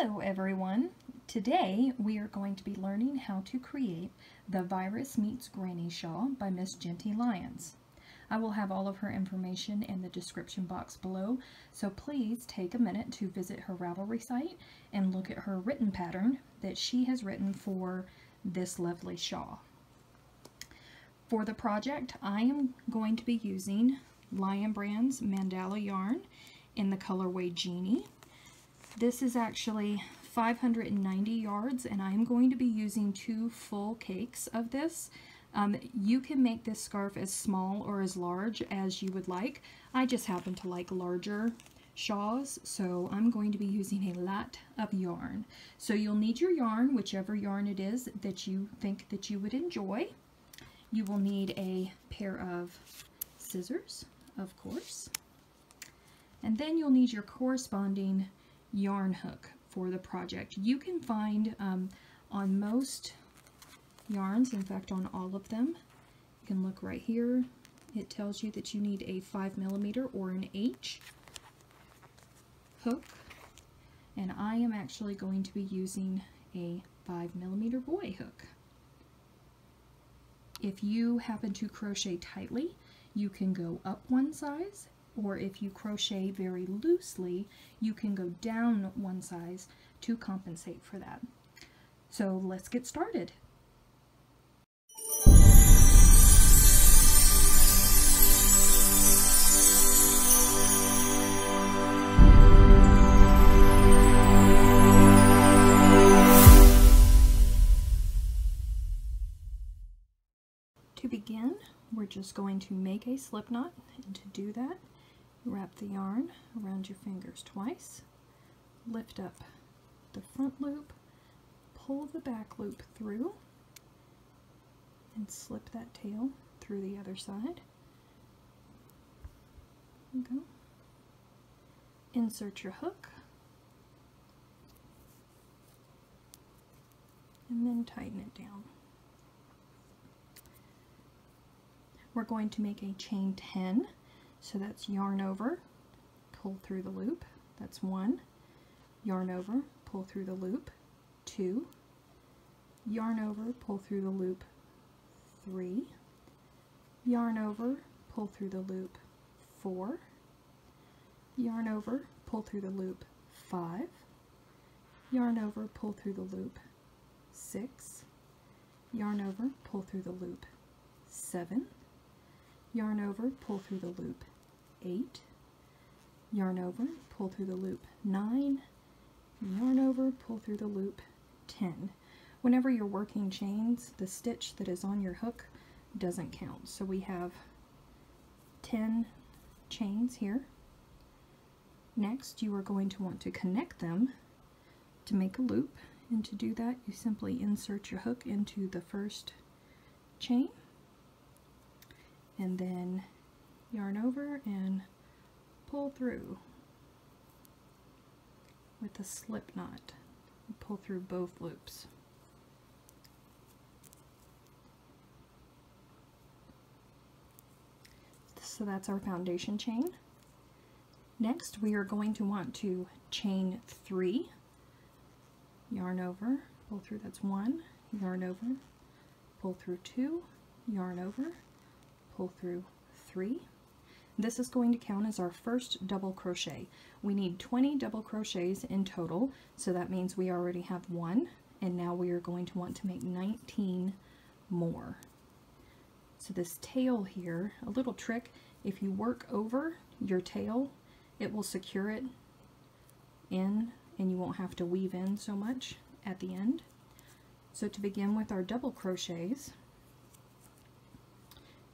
Hello everyone! Today we are going to be learning how to create the Virus Meets Granny Shawl by Miss Jinty Lyons. I will have all of her information in the description box below, so please take a minute to visit her Ravelry site and look at her written pattern that she has written for this lovely shawl. For the project, I am going to be using Lion Brand's Mandala yarn in the colorway Genie. This is actually 590 yards, and I'm going to be using 2 full cakes of this. You can make this scarf as small or as large as you would like. I just happen to like larger shawls, so I'm going to be using a lot of yarn. So you'll need your yarn, whichever yarn it is that you think that you would enjoy. You will need a pair of scissors, of course, and then you'll need your corresponding yarn hook for the project. You can find on most yarns, in fact on all of them, you can look right here, it tells you that you need a 5mm or an H hook, and I am actually going to be using a 5mm Boye hook. If you happen to crochet tightly, you can go up one size, or if you crochet very loosely, you can go down one size to compensate for that. So let's get started. To begin, we're just going to make a slip knot, and to do that, wrap the yarn around your fingers twice, lift up the front loop, pull the back loop through, and slip that tail through the other side. There you go. Insert your hook, and then tighten it down. We're going to make a chain 10. So that's yarn over, pull through the loop, that's 1, yarn over, pull through the loop, 2, yarn over, pull through the loop, 3, yarn over, pull through the loop, 4, yarn over, pull through the loop, 5, yarn over, pull through the loop, 6, yarn over, pull through the loop, 7, yarn over, pull through the loop, 8, yarn over, pull through the loop, 9, yarn over, pull through the loop, 10. Whenever you're working chains, the stitch that is on your hook doesn't count. So we have 10 chains here. Next, you are going to want to connect them to make a loop, and to do that, you simply insert your hook into the first chain, and then yarn over and pull through with a slip knot. Pull through both loops. So that's our foundation chain. Next, we are going to want to chain 3, yarn over, pull through, that's 1, yarn over, pull through 2, yarn over, pull through 3. This is going to count as our first double crochet. We need 20 double crochets in total, so that means we already have 1, and now we are going to want to make 19 more. So this tail here, a little trick, if you work over your tail, it will secure it in, and you won't have to weave in so much at the end. So to begin with our double crochets,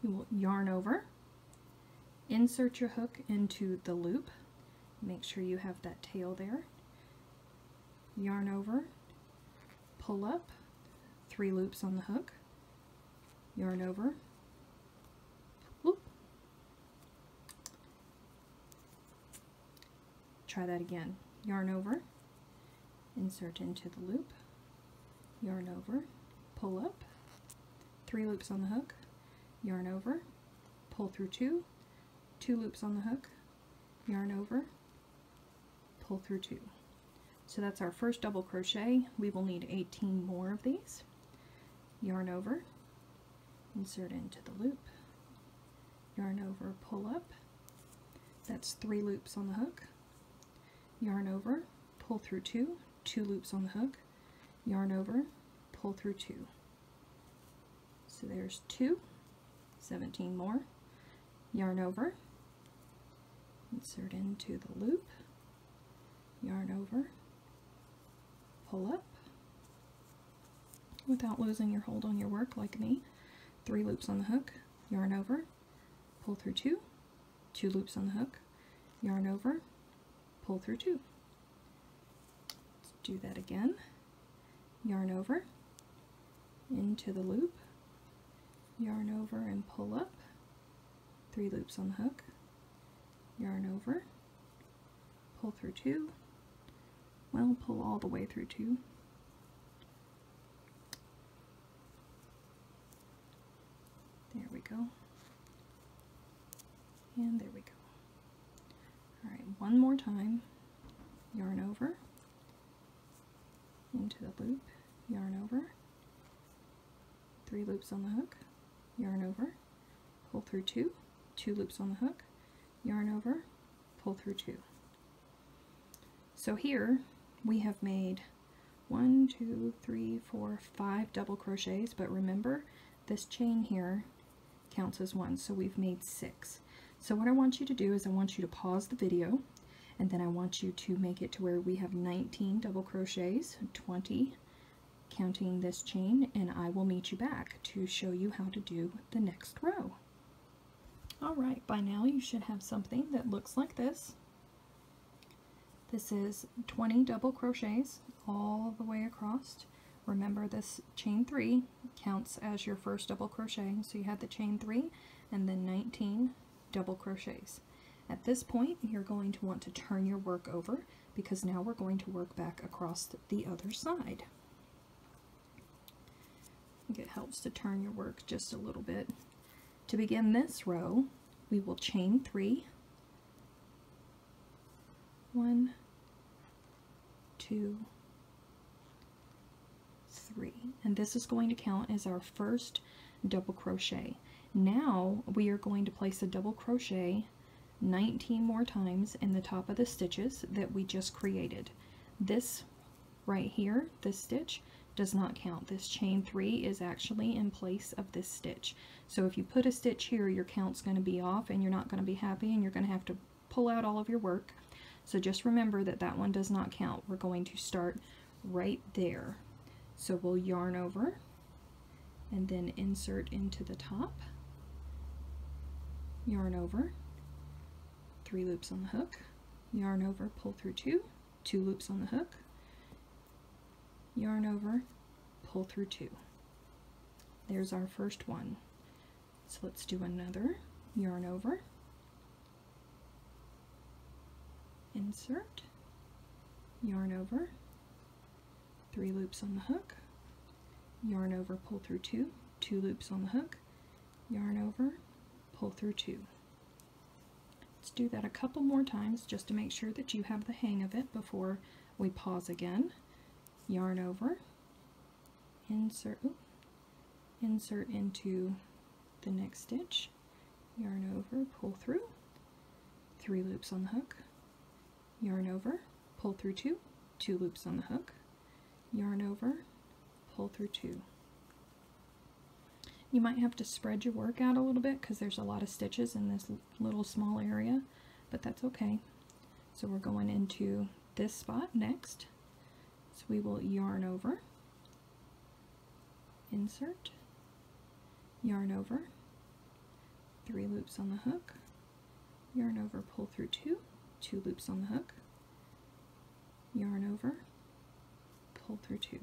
you will yarn over, insert your hook into the loop, make sure you have that tail there, yarn over, pull up, 3 loops on the hook, yarn over, whoop. Try that again, yarn over, insert into the loop, yarn over, pull up, 3 loops on the hook, yarn over, pull through 2, 2 loops on the hook, yarn over, pull through 2. So that's our first double crochet. We will need 18 more of these. Yarn over, insert into the loop, yarn over, pull up. That's 3 loops on the hook. Yarn over, pull through 2, 2 loops on the hook, yarn over, pull through 2. So there's 2, 17 more. Yarn over, insert into the loop, yarn over, pull up without losing your hold on your work like me. 3 loops on the hook, yarn over, pull through 2, 2 loops on the hook, yarn over, pull through 2. Let's do that again. Yarn over, into the loop, yarn over and pull up, 3 loops on the hook, yarn over, pull through 2, well, pull all the way through 2, there we go, and there we go. Alright, one more time, yarn over, into the loop, yarn over, 3 loops on the hook, yarn over, pull through 2, 2 loops on the hook, yarn over, pull through 2. So here we have made 1, 2, 3, 4, 5 double crochets, but remember this chain here counts as 1, so we've made 6. So what I want you to do is I want you to pause the video, and then I want you to make it to where we have 19 double crochets, 20 counting this chain, and I will meet you back to show you how to do the next row. Alright, by now you should have something that looks like this. This is 20 double crochets all the way across. Remember, this chain 3 counts as your first double crochet, so you had the chain 3 and then 19 double crochets. At this point you're going to want to turn your work over, because now we're going to work back across the other side. I think it helps to turn your work just a little bit. To begin this row, we will chain 3, 1, 2, 3, and this is going to count as our first double crochet. Now we are going to place a double crochet 19 more times in the top of the stitches that we just created. This right here, this stitch, does not count. This chain 3 is actually in place of this stitch. So if you put a stitch here, your count's going to be off and you're not going to be happy, and you're going to have to pull out all of your work. So just remember that that one does not count. We're going to start right there. So we'll yarn over and then insert into the top, yarn over, 3 loops on the hook, yarn over, pull through 2, 2 loops on the hook, yarn over, pull through 2. There's our first one. So let's do another. Yarn over, insert, yarn over, 3 loops on the hook, yarn over, pull through 2, 2 loops on the hook, yarn over, pull through 2. Let's do that a couple more times just to make sure that you have the hang of it before we pause again. Yarn over, insert into the next stitch, yarn over, pull through, 3 loops on the hook, yarn over, pull through 2, 2 loops on the hook, yarn over, pull through 2. You might have to spread your work out a little bit because there's a lot of stitches in this little small area, but that's okay. So we're going into this spot next. So we will yarn over, insert, yarn over, 3 loops on the hook, yarn over, pull through 2, 2 loops on the hook, yarn over, pull through 2.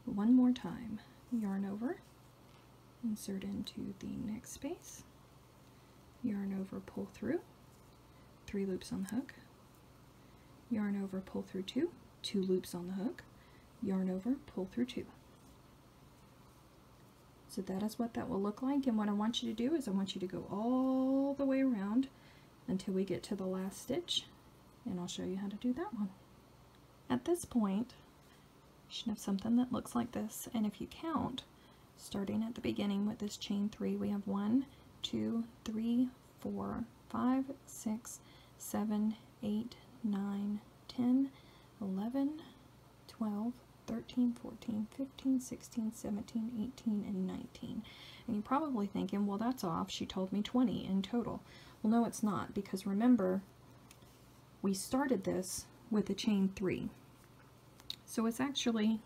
One more time, yarn over, insert into the next space, yarn over, pull through, 3 loops on the hook, yarn over, pull through 2, 2 loops on the hook, yarn over, pull through 2. So that is what that will look like, and what I want you to do is I want you to go all the way around until we get to the last stitch, and I'll show you how to do that one. at this point, you should have something that looks like this. And if you count, starting at the beginning with this chain 3, we have 1, 2, 3, 4, 5, 6, 7, 8, 9, 10, 11, 12, 13, 14, 15, 16, 17, 18, and 19. And you're probably thinking, well, that's off. She told me 20 in total. Well, no, it's not, because remember, we started this with a chain 3. So it's actually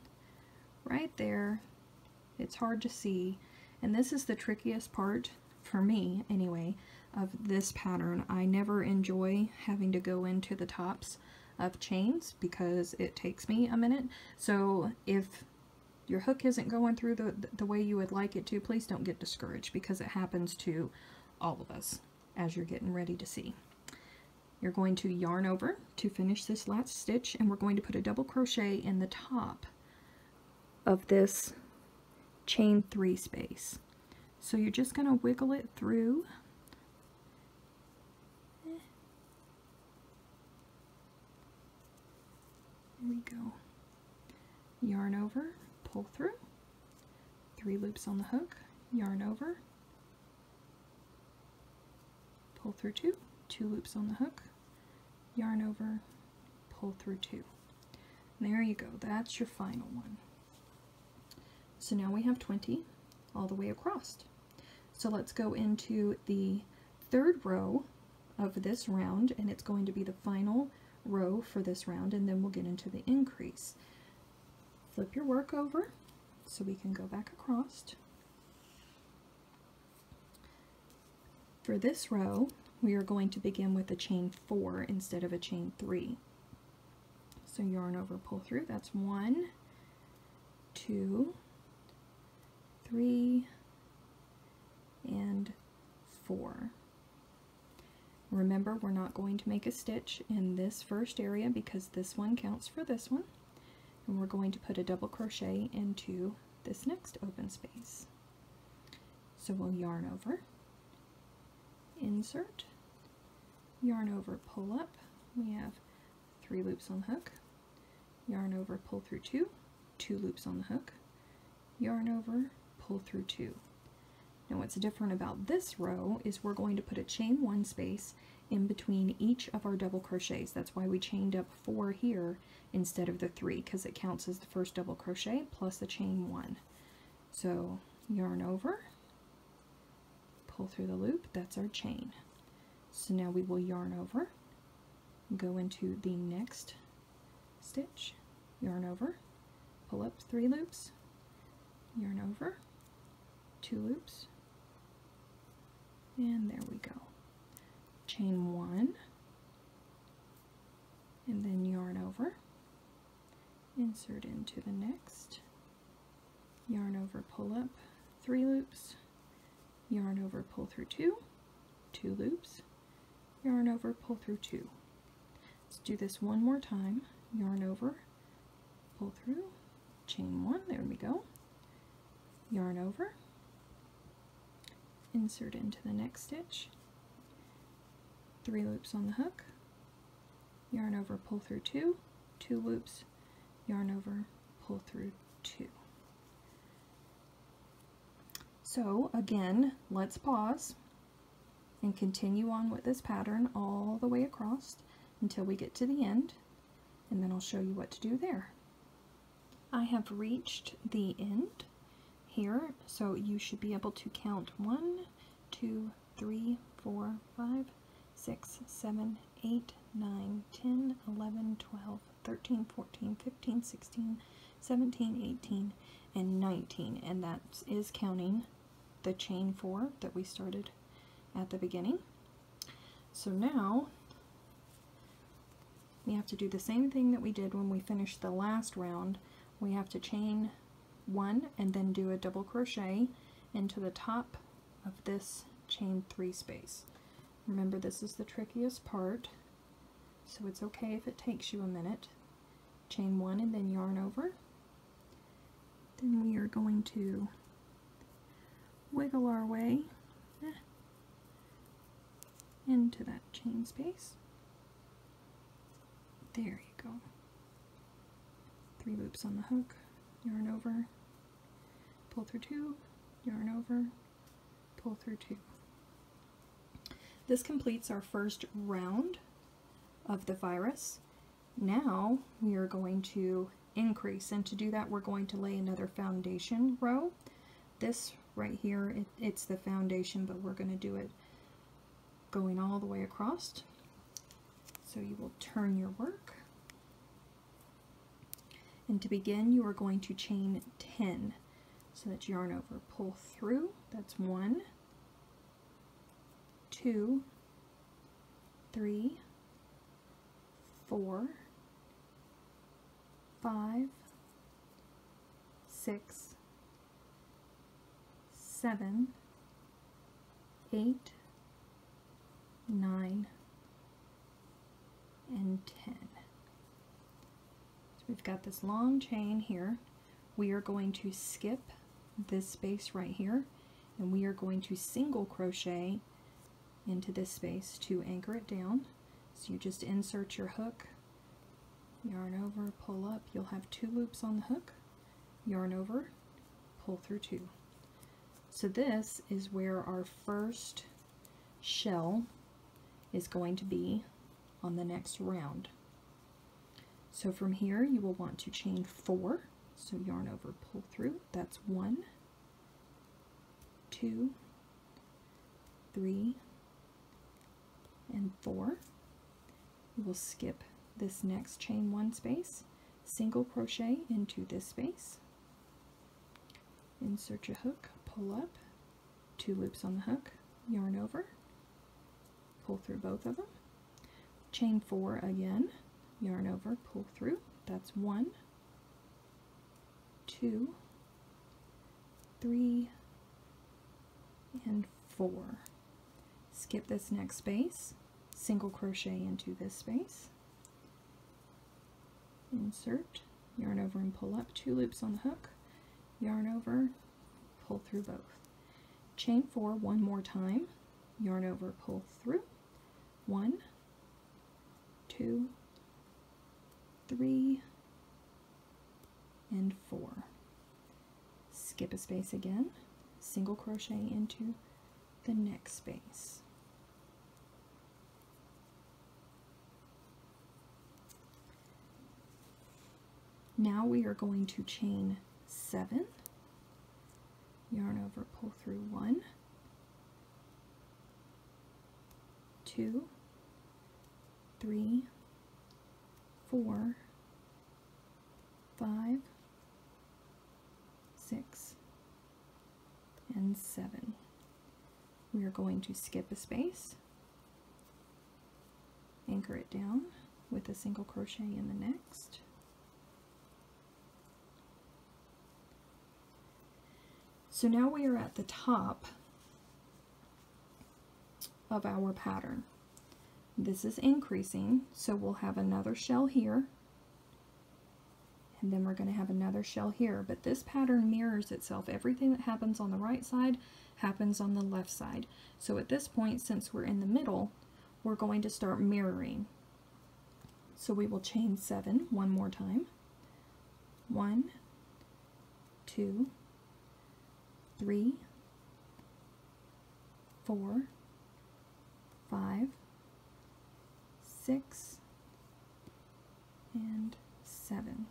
right there. It's hard to see. And this is the trickiest part, for me anyway, of this pattern. I never enjoy having to go into the tops of chains because it takes me a minute. So if your hook isn't going through the way you would like it to, please don't get discouraged, because it happens to all of us as you're getting ready to see. You're going to yarn over to finish this last stitch, and we're going to put a double crochet in the top of this chain 3 space. So you're just going to wiggle it through. There we go. Yarn over, pull through, 3 loops on the hook, yarn over, pull through 2, 2 loops on the hook, yarn over, pull through 2. And there you go, that's your final one. So now we have 20 all the way across. So let's go into the 3rd row of this round, and it's going to be the final row for this round, and then we'll get into the increase. Flip your work over so we can go back across. For this row, we are going to begin with a chain 4 instead of a chain 3. So yarn over, pull through. That's 1, 2, 3, and 4. Remember, we're not going to make a stitch in this first area because this one counts for this one. And we're going to put a double crochet into this next open space. So we'll yarn over, insert, yarn over, pull up. We have 3 loops on the hook, yarn over, pull through 2, 2 loops on the hook, yarn over, pull through 2. Now what's different about this row is we're going to put a chain 1 space in between each of our double crochets. That's why we chained up 4 here instead of the 3, because it counts as the first double crochet plus the chain 1. So yarn over, pull through the loop, that's our chain. So now we will yarn over, go into the next stitch, yarn over, pull up 3 loops, yarn over, 2 loops, and there we go. Chain 1, and then yarn over, insert into the next, yarn over, pull up 3 loops, yarn over, pull through 2, 2 loops, yarn over, pull through 2. Let's do this one more time. Yarn over, pull through, chain 1, there we go, yarn over, insert into the next stitch, 3 loops on the hook, yarn over, pull through 2, 2 loops, yarn over, pull through 2. So again, let's pause and continue on with this pattern all the way across until we get to the end, and then I'll show you what to do there. I have reached the end here, so you should be able to count 1, 2, 3, 4, 5, 6, 7, 8, 9, 10, 11, 12, 13, 14, 15, 16, 17, 18, and 19, and that is counting the chain 4 that we started at the beginning. So now we have to do the same thing that we did when we finished the last round. We have to chain 1 and then do a double crochet into the top of this chain 3 space. Remember, this is the trickiest part, so it's okay if it takes you a minute. Chain 1 and then yarn over. Then we are going to wiggle our way into that chain space. There you go. 3 loops on the hook, yarn over, pull through 2, yarn over, pull through 2. This completes our first round of the virus. Now we are going to increase, and to do that we're going to lay another foundation row. This right here, it's the foundation, but we're going to do it going all the way across. So you will turn your work, and to begin you are going to chain 10. So that's yarn over, pull through, that's 1, 2, 3, 4, 5, 6, 7, 8, 9, and 10. So we've got this long chain here. We are going to skip this space right here, and we are going to single crochet into this space to anchor it down. So you just insert your hook, yarn over, pull up. You'll have 2 loops on the hook, yarn over, pull through 2. So this is where our first shell is going to be on the next round. So from here you will want to chain 4. So yarn over, pull through, that's 1, 2, 3, and 4. You will skip this next chain 1 space, single crochet into this space, insert your hook, pull up, 2 loops on the hook, yarn over, pull through both of them, chain 4 again, yarn over, pull through, that's 1, 2, 3, and 4. Skip this next space, single crochet into this space, insert, yarn over and pull up, 2 loops on the hook, yarn over, pull through both. Chain 4 one more time, yarn over, pull through, 1, 2, 3, and 4. Skip a space again, single crochet into the next space. Now we are going to chain 7, yarn over, pull through 1, 2, 3, 4, 5, 6, and 7. We are going to skip a space, anchor it down with a single crochet in the next, so now we are at the top of our pattern. This is increasing, so we'll have another shell here, and then we're going to have another shell here, but this pattern mirrors itself. Everything that happens on the right side happens on the left side. So at this point, since we're in the middle, we're going to start mirroring. So we will chain 7 one more time. 1, 2, 3, 4, 5, 6, and 7.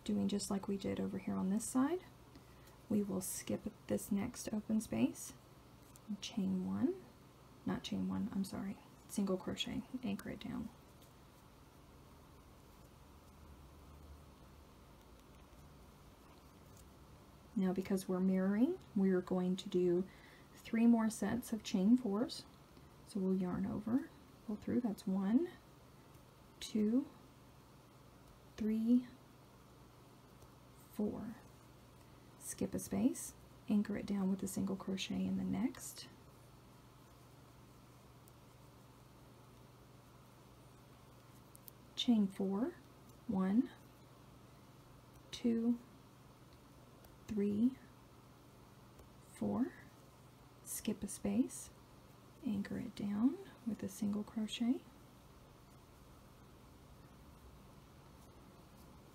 Doing just like we did over here on this side. We will skip this next open space, chain 1, not chain 1, I'm sorry, single crochet, anchor it down. Now because we're mirroring, we're going to do 3 more sets of chain 4s. So we'll yarn over, pull through, that's 1, 2, 3, 4. Skip a space, anchor it down with a single crochet in the next. Chain 4, 1, 2, 3, 4. Skip a space, anchor it down with a single crochet.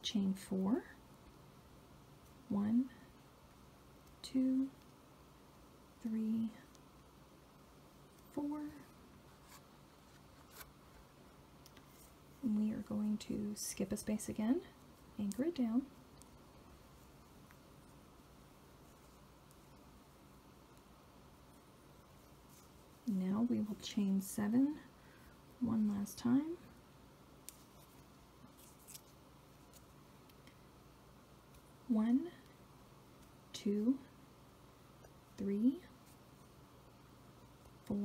chain 4, 1, 2, 3, 4, and we are going to skip a space again, anchor it down, now we will chain 7 one last time, one, 2, 3, 4,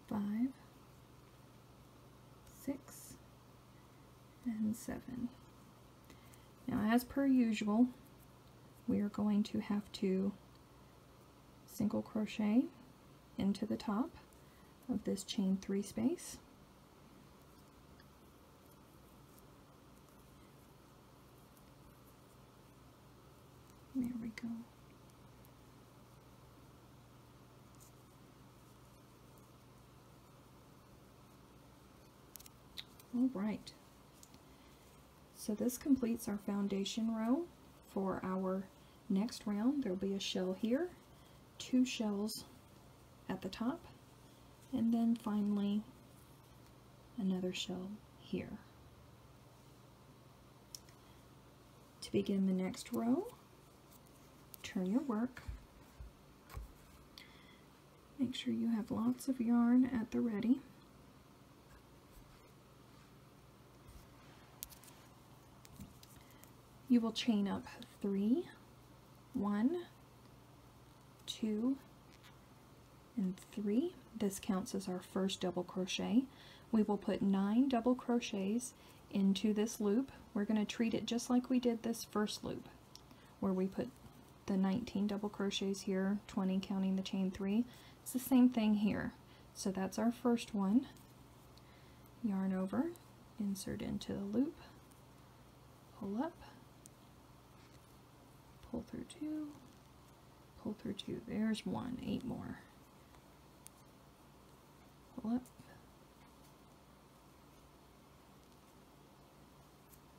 5, 6, and 7. Now, as per usual, we are going to have to single crochet into the top of this chain 3 space. There we go. All right. So this completes our foundation row. For our next round, there will be a shell here, 2 shells at the top, and then finally another shell here. To begin the next row, turn your work. Make sure you have lots of yarn at the ready. You will chain up 3, 1, 2, and 3. This counts as our first double crochet. We will put 9 double crochets into this loop. We're going to treat it just like we did this first loop, where we put the 19 double crochets here, 20 counting the chain 3. It's the same thing here. So that's our first one. Yarn over, insert into the loop, pull up, pull through 2, pull through 2. There's 1, 8 more. Pull up,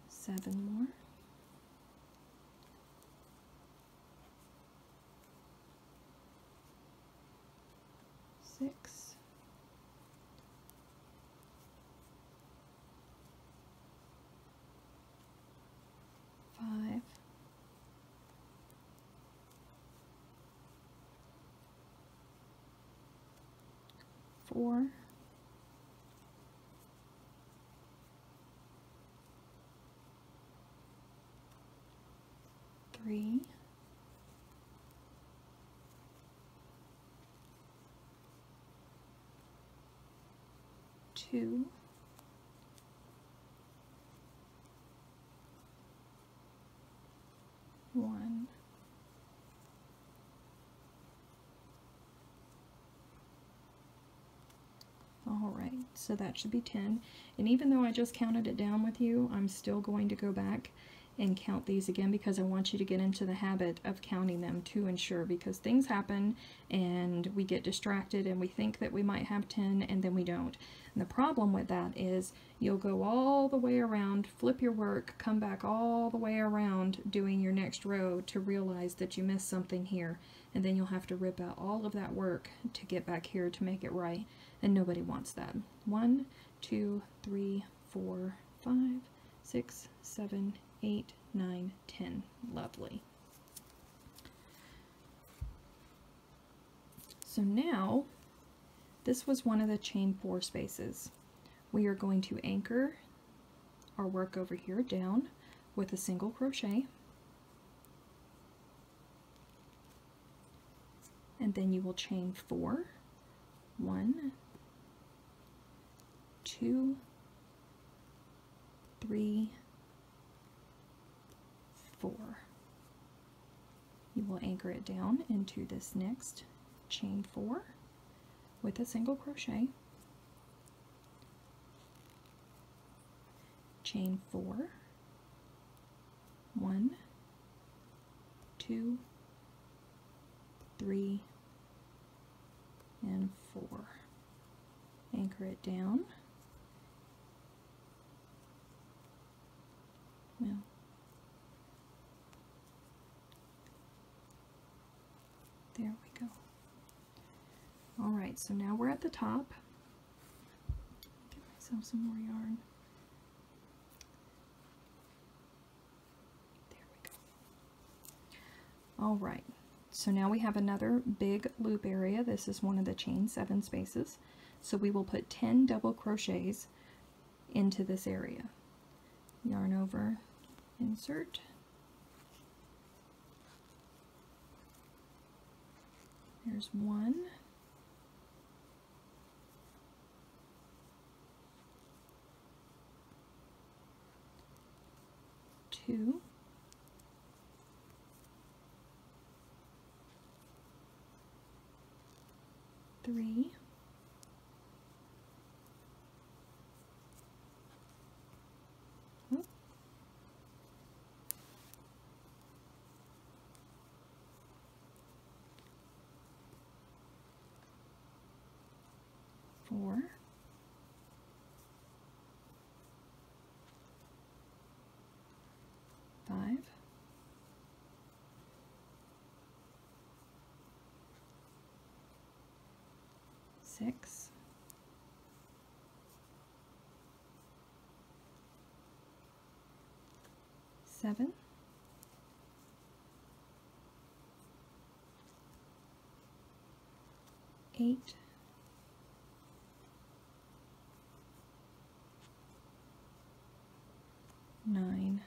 7 more. 6, 5, 4, 3, 2, 1. Alright, so that should be 10. And even though I just counted it down with you, I'm still going to go back and count these again because I want you to get into the habit of counting them to ensure, because things happen and we get distracted and we think that we might have 10 and then we don't. And the problem with that is you'll go all the way around, flip your work, come back all the way around doing your next row to realize that you missed something here, and then you'll have to rip out all of that work to get back here to make it right, and nobody wants that. 1, 2, 3, 4, 5, 6, 7, 8, 9, 10. Lovely. So now, this was one of the chain 4 spaces. We are going to anchor our work over here down with a single crochet, and then you will chain 4, 1, 2, 3, 4. You will anchor it down into this next chain 4 with a single crochet, chain 4, 1, 2, 3, and 4. Anchor it down, Well, there we go. Alright, so now we're at the top. Get myself some more yarn. There we go. Alright, so now we have another big loop area. This is one of the chain 7 spaces. So we will put 10 double crochets into this area. Yarn over, insert. There's 1. 2. 3. 4. 5. 6. 7. 8. 9.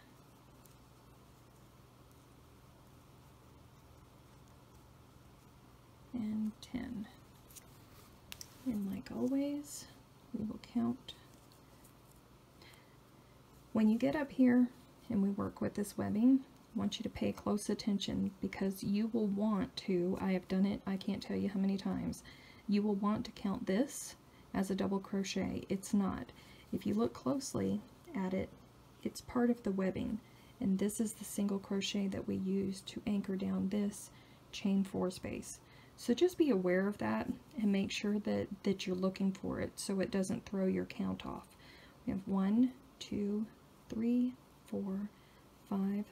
10. And like always, we will count. When you get up here and we work with this webbing, I want you to pay close attention, because you will want to, I have done it, I can't tell you how many times, you will want to count this as a double crochet. It's not. If you look closely at it, it's part of the webbing, and this is the single crochet that we use to anchor down this chain 4 space. So just be aware of that and make sure that you're looking for it so it doesn't throw your count off. We have 1, 2, 3, 4, 5,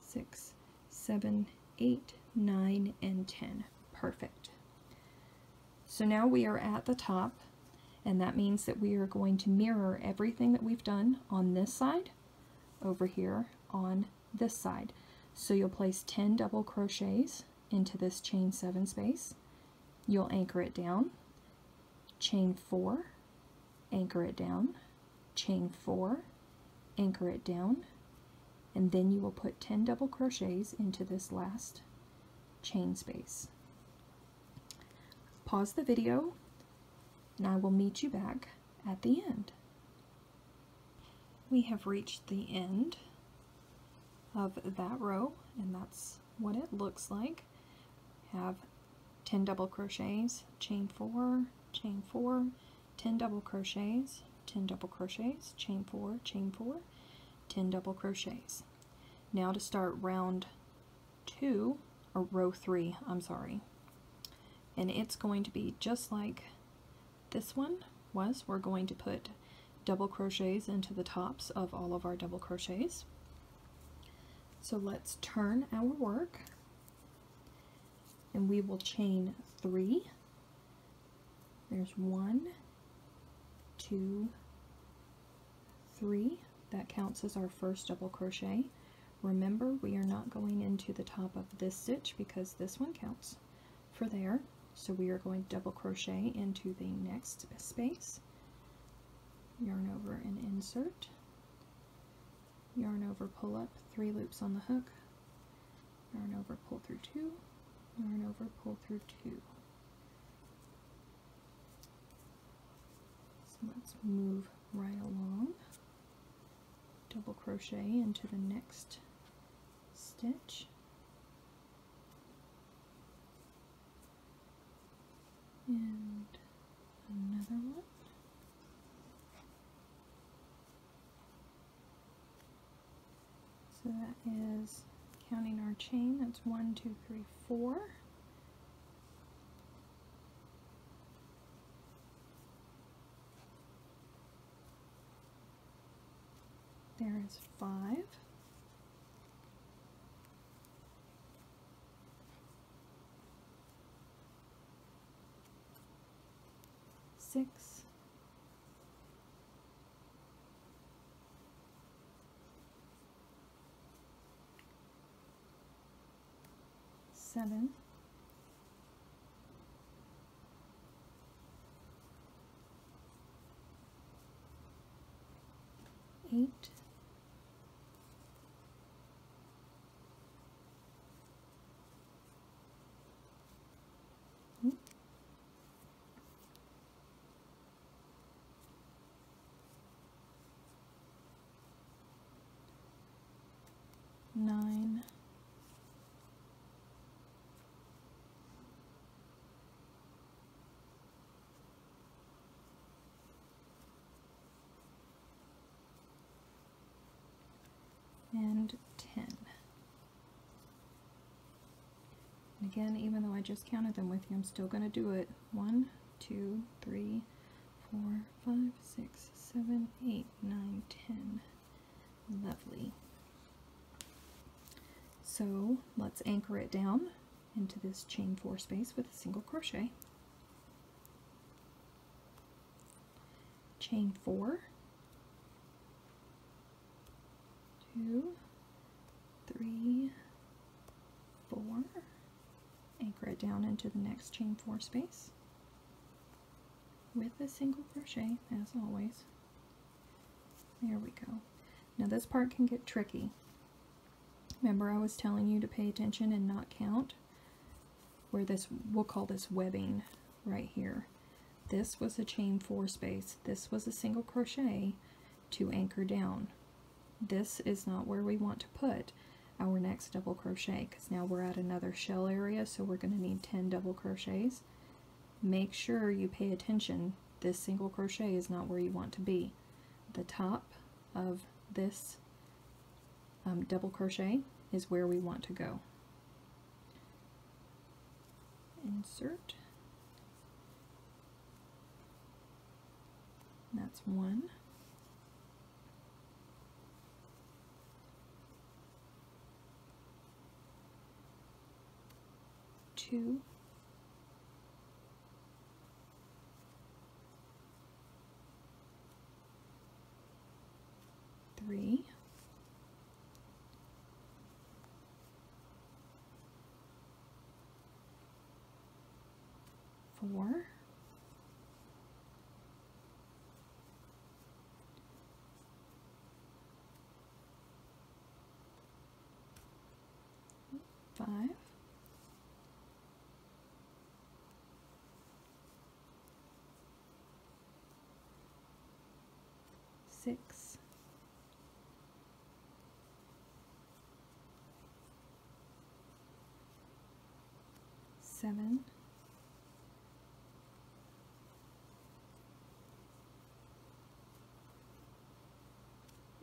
6, 7, 8, 9, and 10. Perfect. So now we are at the top, and that means that we are going to mirror everything that we've done on this side over here on this side. So you'll place 10 double crochets into this chain 7 space. You'll anchor it down, chain 4, anchor it down, chain 4, anchor it down, and then you will put 10 double crochets into this last chain space. Pause the video and I will meet you back at the end. We have reached the end of that row, and that's what it looks like. Have 10 double crochets, chain 4, chain 4, 10 double crochets, 10 double crochets, chain 4, chain 4, 10 double crochets. Now to start round 2, or row 3, I'm sorry. And it's going to be just like this one was. We're going to put double crochets into the tops of all of our double crochets. So let's turn our work, and we will chain 3. There's 1, 2, 3. That counts as our first double crochet. Remember, we are not going into the top of this stitch because this one counts for there. So we are going to double crochet into the next space. Yarn over and insert. Yarn over, pull up, 3 loops on the hook. Yarn over, pull through 2. Yarn over, pull through 2. So let's move right along. Double crochet into the next stitch. And another one. So that is, counting our chain, that's 1, 2, 3, 4. There is 5. 7, 8, 9, 10. And again, even though I just counted them with you, I'm still going to do it. 1, 2, 3, 4, 5, 6, 7, 8, 9, 10. Lovely. So let's anchor it down into this chain 4 space with a single crochet. Chain 4, 2, 3, 4, anchor it down into the next chain 4 space with a single crochet, as always. There we go. Now this part can get tricky. Remember, I was telling you to pay attention and not count, where this, we'll call this webbing right here. This was a chain 4 space. This was a single crochet to anchor down. This is not where we want to put our next double crochet, because now we're at another shell area, so we're going to need 10 double crochets. Make sure you pay attention. This single crochet is not where you want to be. The top of this double crochet is where we want to go. Insert. That's 1. 2, 3, 4, 5, 6, 7,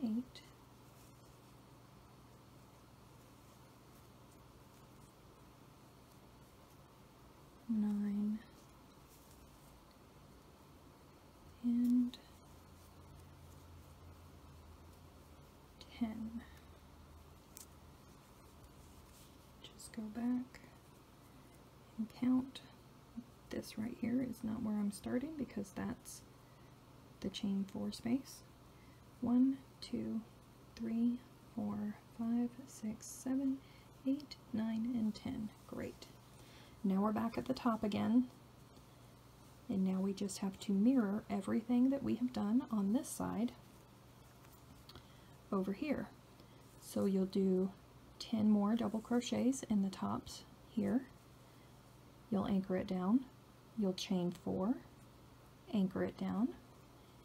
8, 9, and 10. Just go back and count. This right here is not where I'm starting because that's the chain 4 space. 1, 2, 3, 4, 5, 6, 7, 8, 9, and 10. Great. Now we're back at the top again, and now we just have to mirror everything that we have done on this side over here. So you'll do 10 more double crochets in the tops here. You'll anchor it down. You'll chain 4, anchor it down,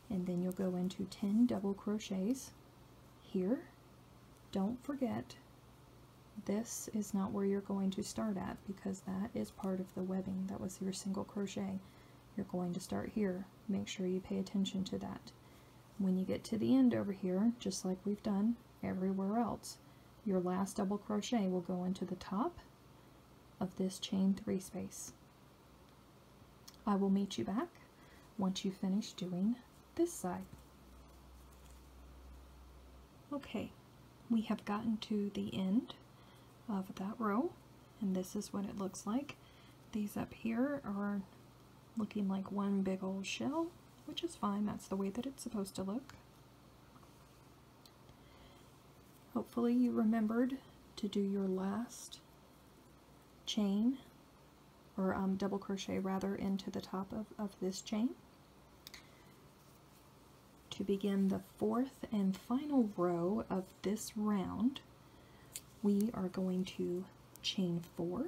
and then you'll go into 10 double crochets here. Don't forget, this is not where you're going to start at because that is part of the webbing. That was your single crochet. You're going to start here. Make sure you pay attention to that. When you get to the end over here, just like we've done everywhere else, your last double crochet will go into the top of this chain 3 space. I will meet you back once you finish doing this side. Okay, we have gotten to the end of that row, and this is what it looks like. These up here are looking like one big old shell, which is fine. That's the way that it's supposed to look. Hopefully you remembered to do your last chain, or double crochet rather, into the top of this chain. To begin the fourth and final row of this round, we are going to chain 4.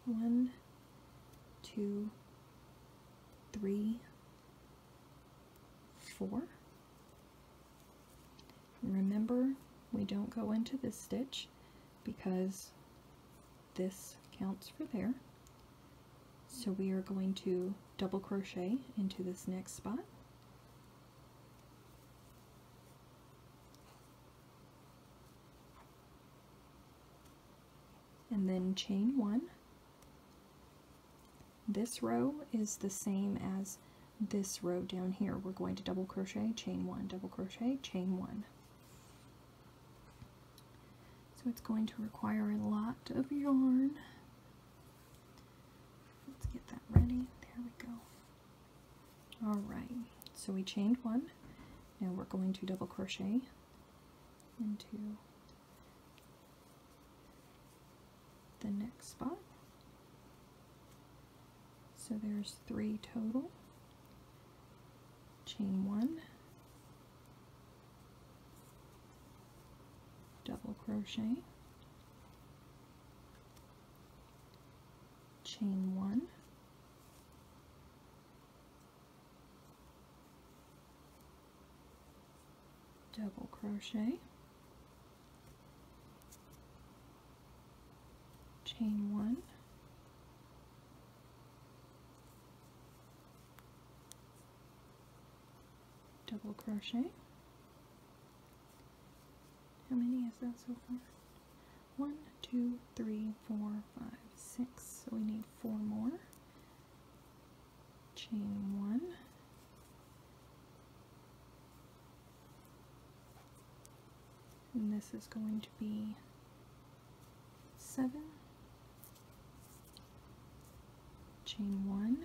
1, 2, 3, 4. Remember, we don't go into this stitch because this counts for there. So we are going to double crochet into this next spot. And then chain 1. This row is the same as this row down here. We're going to double crochet, chain 1, double crochet, chain 1. So it's going to require a lot of yarn. Let's get that ready. There we go. Alright, so we chained 1. Now we're going to double crochet into the next spot. So there's 3 total. Chain 1, double crochet, chain 1, double crochet, chain 1, double crochet. How many is that so far? 1, 2, 3, 4, 5, 6. So we need 4 more. Chain 1. And this is going to be 7. Chain 1.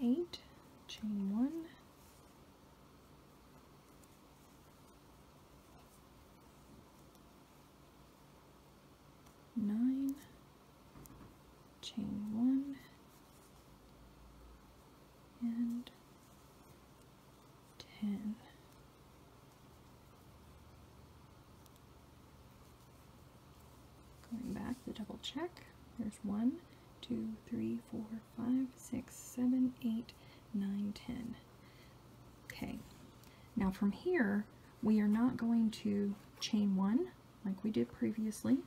8, chain 1, 9, chain 1, and 10. Going back to double check, there's 1, 2, 3, 4, 5, 6, 7, 8, 9, 10. Okay, now from here we are not going to chain 1 like we did previously.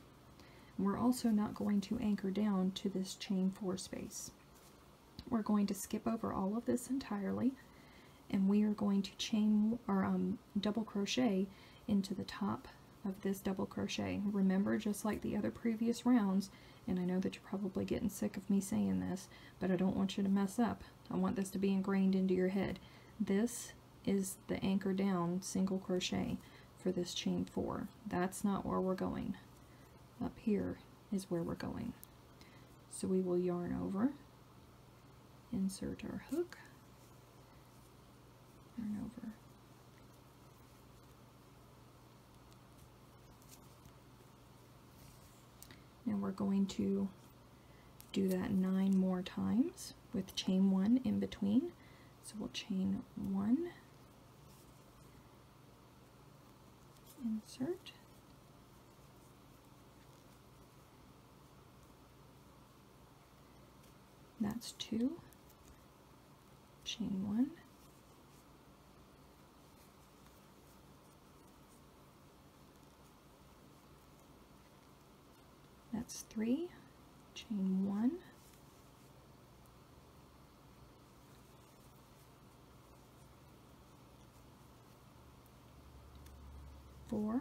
We're also not going to anchor down to this chain 4 space. We're going to skip over all of this entirely, and we are going to chain or double crochet into the top of this double crochet. Remember, just like the other previous rounds, and I know that you're probably getting sick of me saying this, but I don't want you to mess up. I want this to be ingrained into your head. This is the anchor down single crochet for this chain 4. That's not where we're going. Up here is where we're going. So we will yarn over, insert our hook, yarn over, now we're going to do that 9 more times with chain 1 in between. So we'll chain 1, insert, that's 2, chain 1, that's 3, chain 1, 4,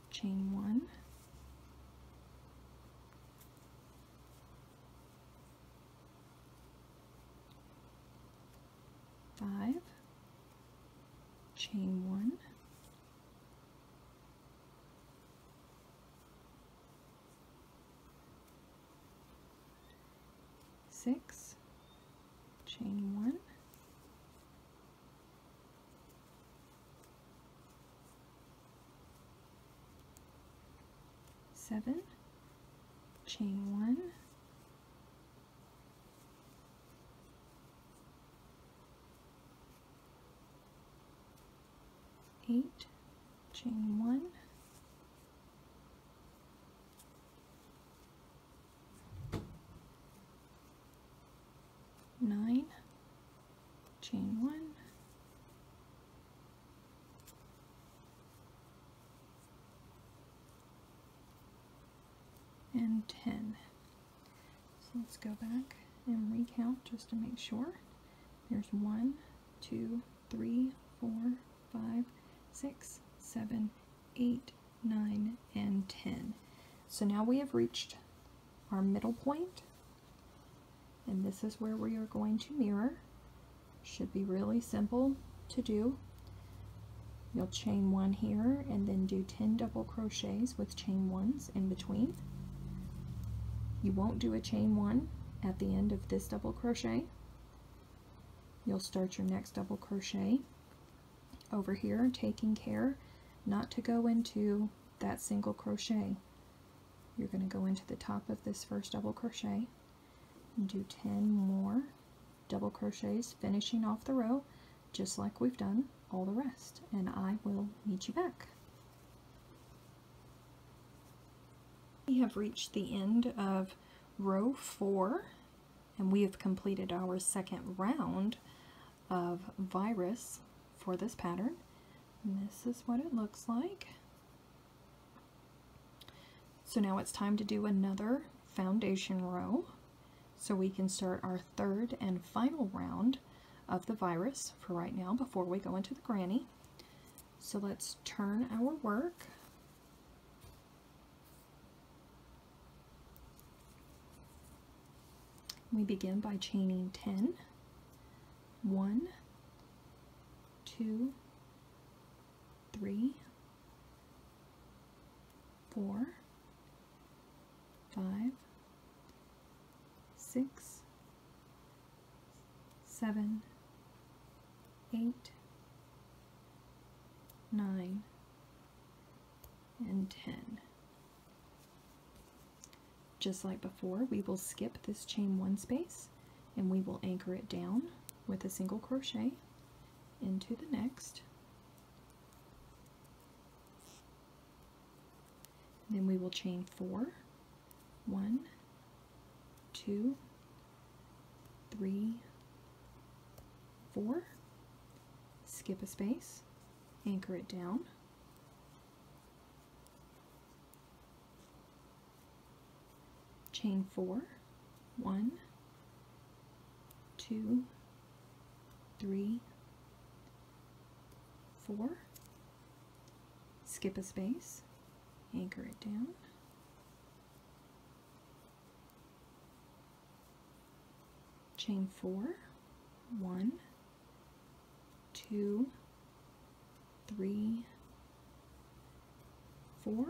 chain 1, 5, chain 1, 6, chain chain 1, 7, chain 1, 8, chain 1, 9, chain 1, and 10. So let's go back and recount just to make sure. There's 1, 2, 3, 4, 5, 6, 7, 8, 9, and 10. So now we have reached our middle point, and this is where we are going to mirror. Should be really simple to do. You'll chain 1 here and then do 10 double crochets with chain 1s in between. You won't do a chain 1 at the end of this double crochet. You'll start your next double crochet over here, taking care not to go into that single crochet. You're going to go into the top of this first double crochet and do 10 more double crochets, finishing off the row just like we've done all the rest, and I will meet you back. We have reached the end of row 4, and we have completed our second round of virus for this pattern. And this is what it looks like. So now it's time to do another foundation row so we can start our third and final round of the virus for right now before we go into the granny. So let's turn our work. We begin by chaining 10, 1, 2, 3, 4, 5, 6, 7, 8, 9, and 10. Just like before, we will skip this chain 1 space and we will anchor it down with a single crochet into the next. Then we will chain 4, 1, 2, 3, 4, skip a space, anchor it down, chain 4, 1, 2, 3, 4, skip a space, anchor it down, chain 4, 1, 2, 3, 4,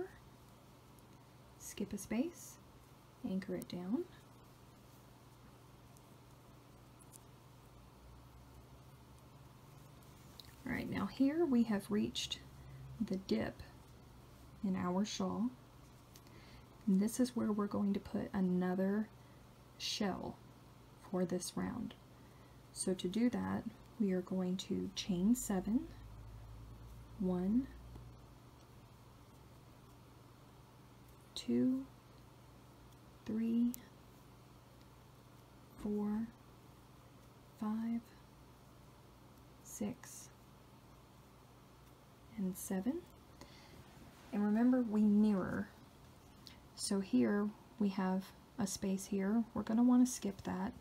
skip a space, anchor it down, Alright, now here we have reached the dip in our shawl, and this is where we're going to put another shell for this round. So to do that, we are going to chain 7, 1, 2, 3, 4, 5, 6, and 7. And remember, we mirror. So here we have a space here. We're going to want to skip that.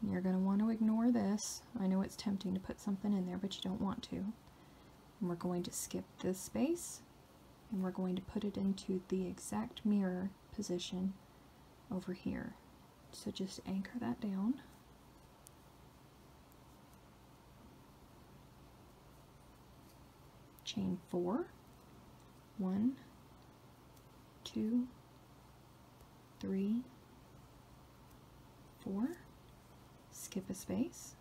And you're going to want to ignore this. I know it's tempting to put something in there, but you don't want to. And we're going to skip this space, and we're going to put it into the exact mirror position over here. So just anchor that down. Chain 4, 1, 2, 3, 4, skip a space,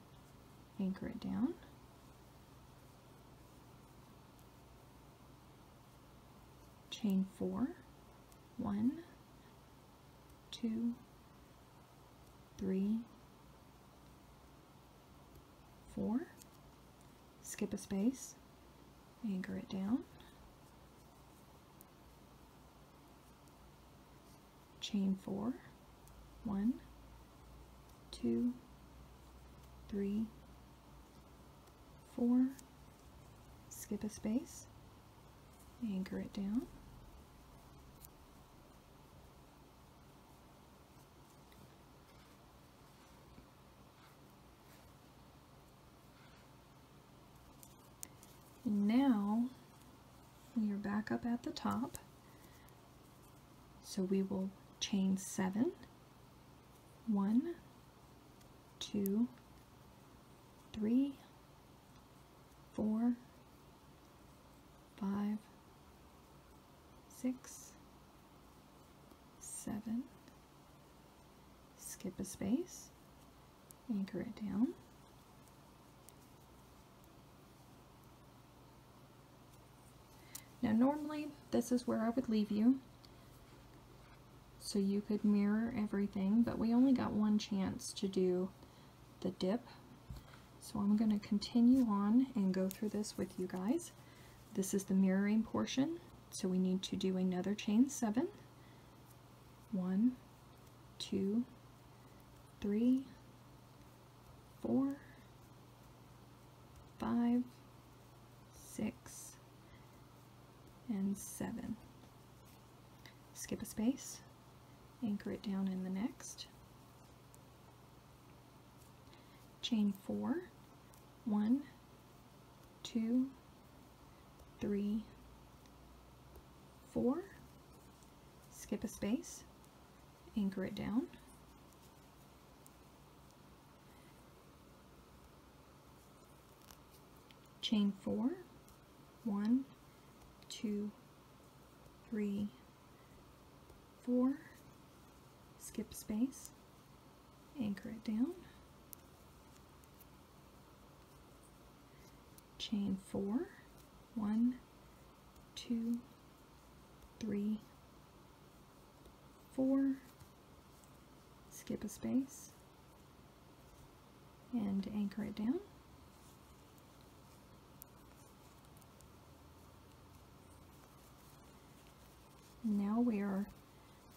anchor it down, chain 4, 1, 2, 3, 4, skip a space, anchor it down, chain 4, 1, 2, 3, 4, skip a space, anchor it down, and now we are back up at the top, so we will chain 7, 1, 2, 3, 4, 5, 6, 7, skip a space, anchor it down, now normally this is where I would leave you, so you could mirror everything, but we only got one chance to do the dip, so I'm going to continue on and go through this with you guys. This is the mirroring portion, so we need to do another chain 7, 1, 2, 3, 4, 5, 6, and 7. Skip a space, anchor it down in the next, chain 4, 1, 2, 3, 4, skip a space, anchor it down, chain 4, 1, 2, 3, 4, skip space, anchor it down, chain 4, 1, 2, 3, 4, skip a space, and anchor it down. Now we are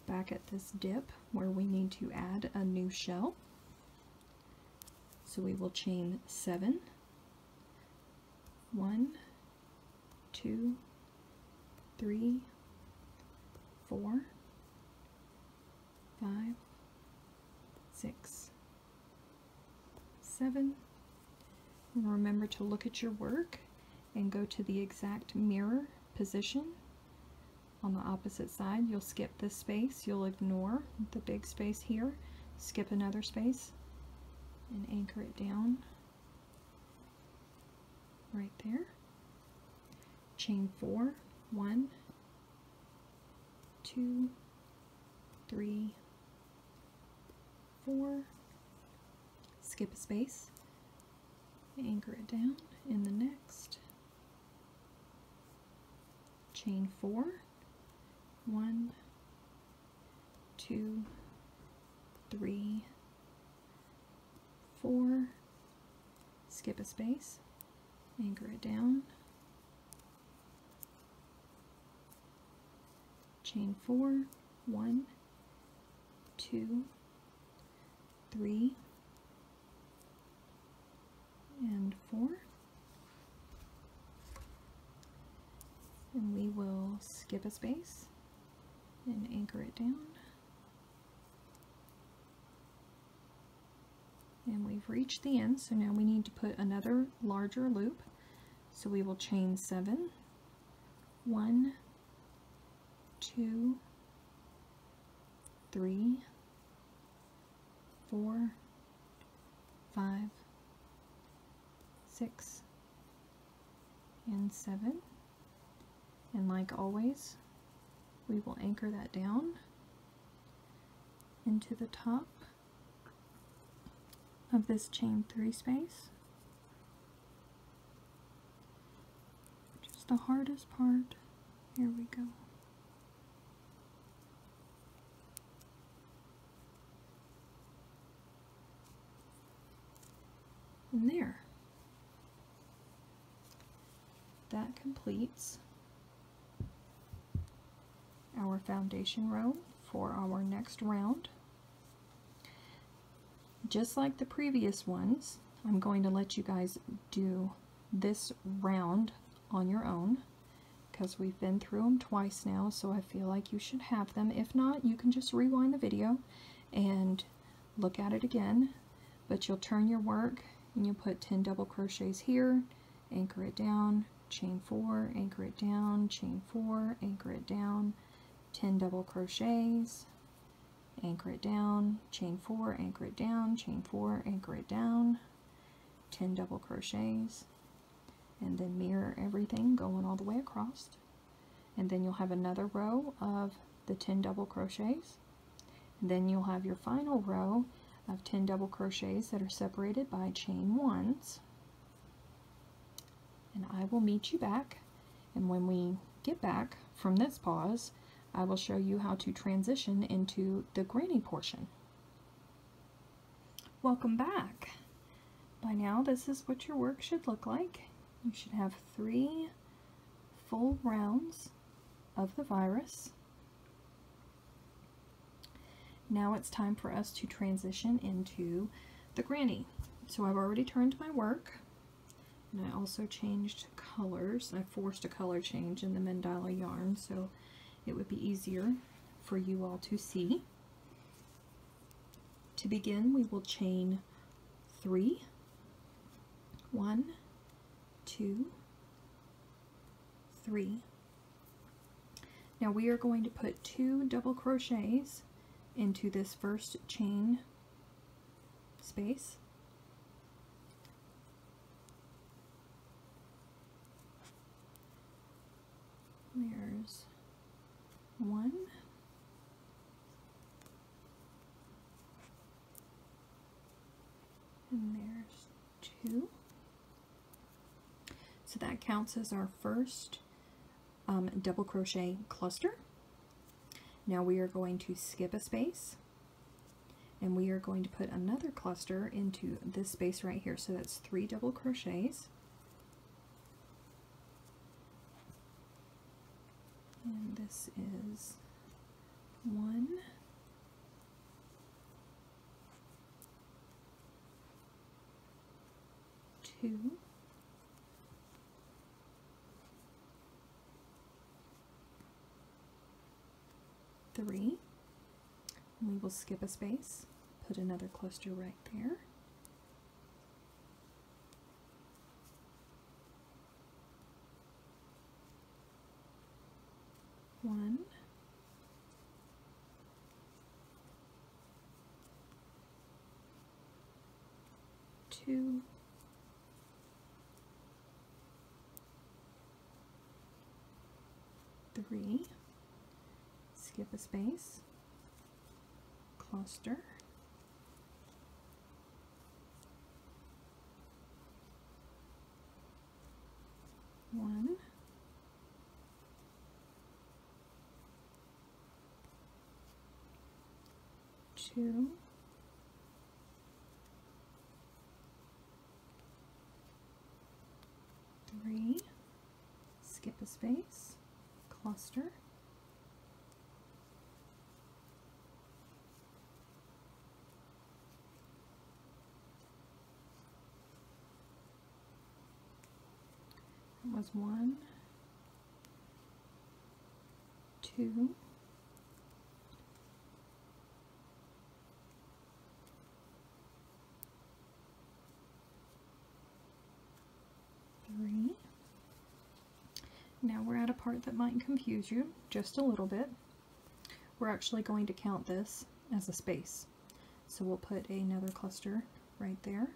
back at this dip where we need to add a new shell. So we will chain 7, 1, 2, 3, 4, 5, 6, 7. And remember to look at your work and go to the exact mirror position. On the opposite side, you'll skip this space, you'll ignore the big space here, skip another space, and anchor it down right there. Chain 4, 1, 2, 3, 4, skip a space, anchor it down in the next. Chain 4, 1, 2, 3, 4, skip a space, anchor it down, chain 4, 1, 2, 3, and 4, and we will skip a space and anchor it down, and we've reached the end, so now we need to put another larger loop, so we will chain 7, 1, 2, 3, 4, 5, 6, and 7, and like always we will anchor that down into the top of this chain 3 space. Just the hardest part. Here we go. And there. That completes our foundation row for our next round. Just like the previous ones, I'm going to let you guys do this round on your own because we've been through them twice now, so I feel like you should have them. If not, you can just rewind the video and look at it again, but you'll turn your work and you'll put 10 double crochets here, anchor it down, chain 4, anchor it down, chain 4, anchor it down, 10 double crochets, anchor it down, chain 4, anchor it down, chain 4, anchor it down, 10 double crochets, and then mirror everything going all the way across. And then you'll have another row of the 10 double crochets, and then you'll have your final row of 10 double crochets that are separated by chain 1s. And I will meet you back, and when we get back from this pause, I will show you how to transition into the granny portion. Welcome back. By now, this is what your work should look like. You should have 3 full rounds of the virus. Now it's time for us to transition into the granny. So I've already turned my work, and I also changed colors. I forced a color change in the Mandala yarn so it would be easier for you all to see. To begin, we will chain 3, 1, 2, 3. Now we are going to put 2 double crochets into this first chain space. There's 1, and there's 2. So that counts as our first double crochet cluster. Now we are going to skip a space, and we are going to put another cluster into this space right here. So that's 3 double crochets. And this is 1, 2, 3. We will skip a space, put another cluster right there. 1, 2, 3, skip a space, cluster, 1, 2, 3, skip a space, cluster, 1, 2, 3. Now we're at a part that might confuse you just a little bit. We're actually going to count this as a space. So we'll put another cluster right there.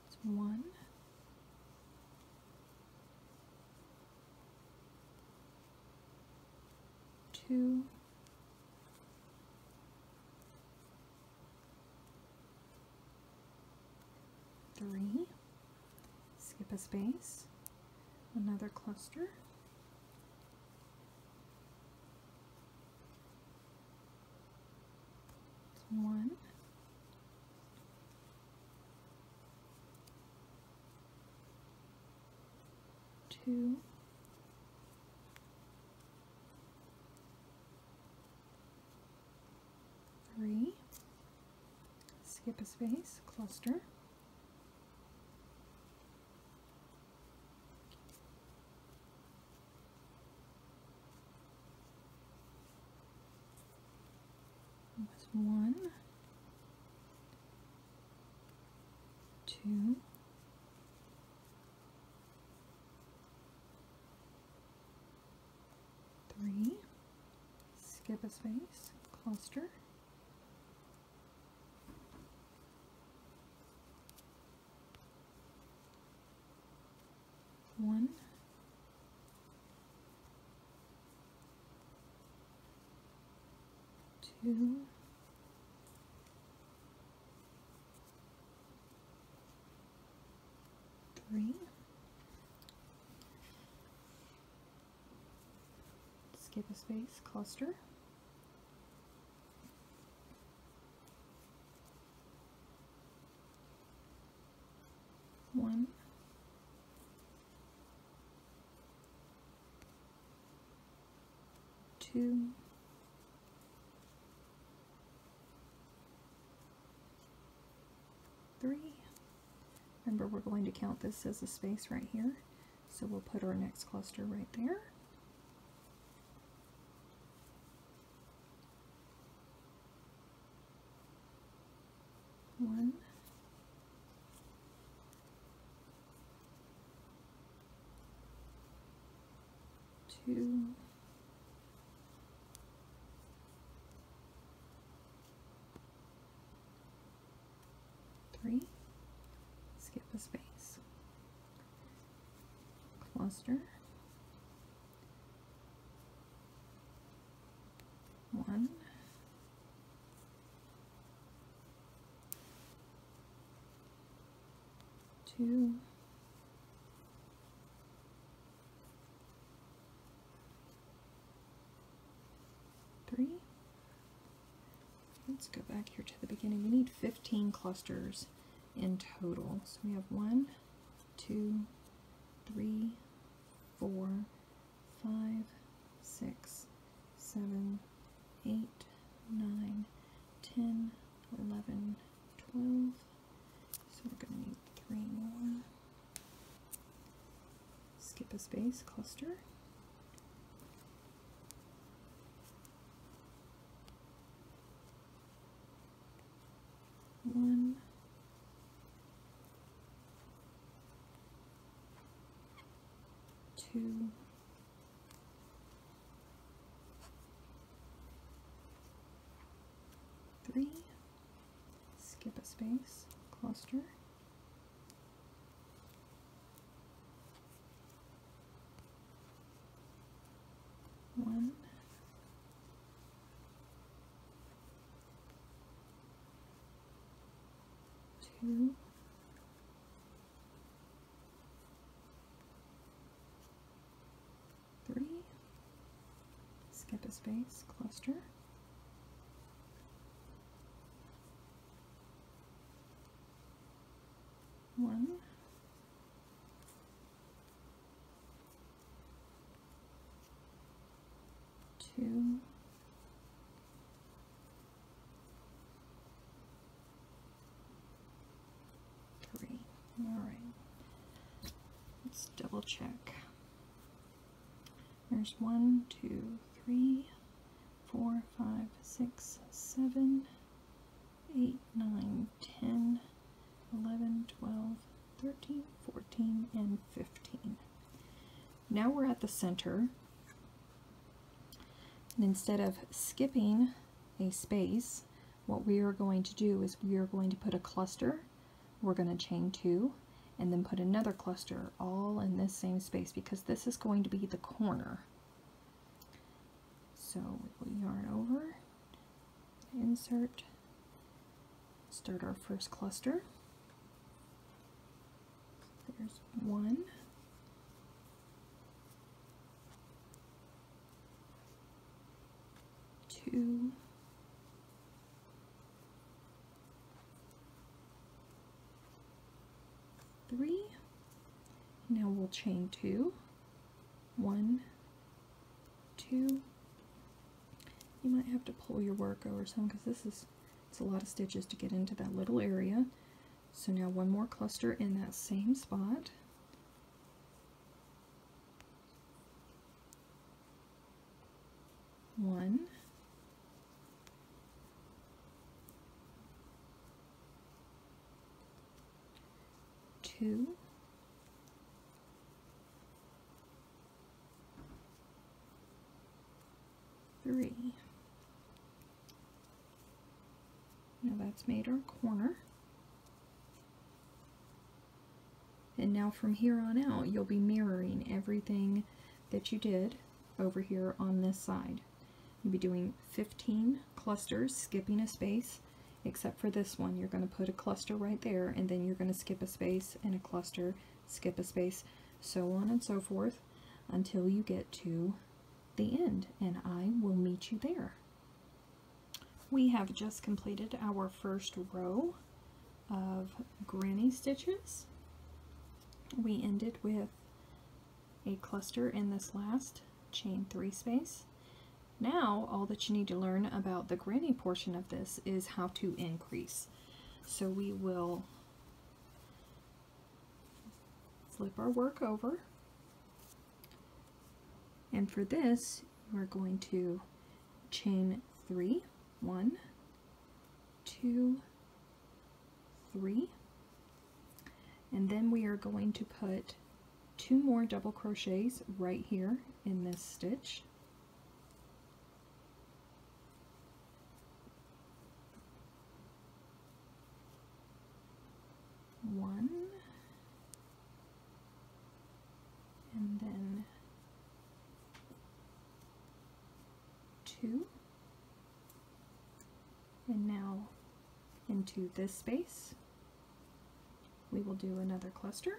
It's 1, 2, 3, skip a space, another cluster, 1, 2, 3, skip a space, cluster, 1, 2, 3, skip a space, cluster, 1, 2, 3, skip a space, cluster, 1, 2, 3. Remember, we're going to count this as a space right here, so we'll put our next cluster right there. 1, 2, 3, skip a space, cluster, 1, 2, 3. Let's go back here to the beginning. We need 15 clusters in total. So we have 1, 2, 3, 4, 5, 6, 7, 8, 9, 10, 11, 12. So we're going to need 3 more. Skip a space, cluster. 1, 2, 3, skip a space, cluster, 1, 2, 3, skip a space, cluster, 1, 2, 3. All right. Let's double check. There's 1, 2, 3, 4, 5, 6, 7, 8, 9, 10, 11, 12, 13, 14, and 15. Now we're at the center, and instead of skipping a space, what we are going to do is we are going to put a cluster, we're going to chain 2, and then put another cluster all in this same space, because this is going to be the corner. So we will yarn over, insert, start our first cluster, There's 1, 2, 3. Now we'll chain 2, 1, 2. You might have to pull your work over some because it's a lot of stitches to get into that little area. So now one more cluster in that same spot. One, two, three. Now that's made our corner. And now from here on out, you'll be mirroring everything that you did over here on this side. You'll be doing 15 clusters, skipping a space, except for this one. You're going to put a cluster right there, and then you're going to skip a space and a cluster, skip a space, so on and so forth, until you get to the end, and I will meet you there. We have just completed our first row of granny stitches. We ended with a cluster in this last chain 3 space. Now all that you need to learn about the granny portion of this is how to increase. So we will flip our work over, and for this we're going to chain 3, 1, 2, 3, and then we are going to put 2 more double crochets right here in this stitch. One, and then 2, and now into this space we will do another cluster.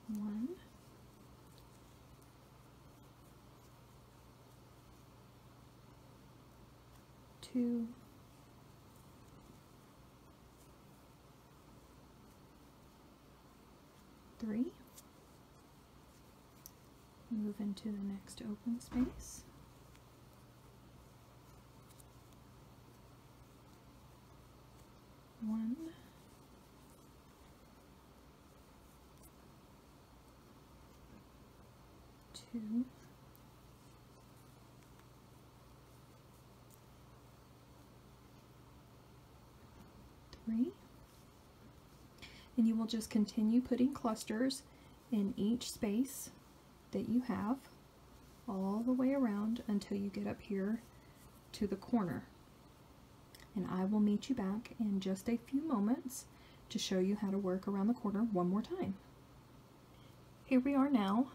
One, two, three. Move into the next open space. One, two, three, and you will just continue putting clusters in each space that you have all the way around until you get up here to the corner. And I will meet you back in just a few moments to show you how to work around the corner one more time. Here we are now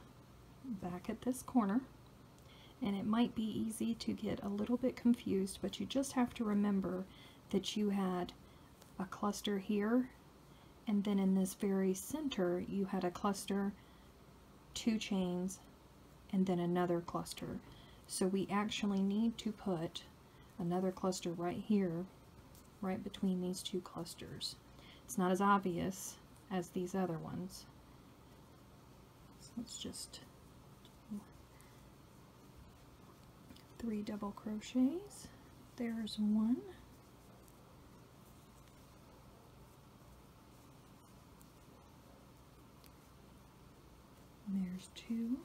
back at this corner, and it might be easy to get a little bit confused, but you just have to remember that you had a cluster here, and then in this very center you had a cluster, 2 chains, and then another cluster. So we actually need to put another cluster right here, right between these 2 clusters. It's not as obvious as these other ones. So let's just do 3 double crochets. There's 1. There's 2.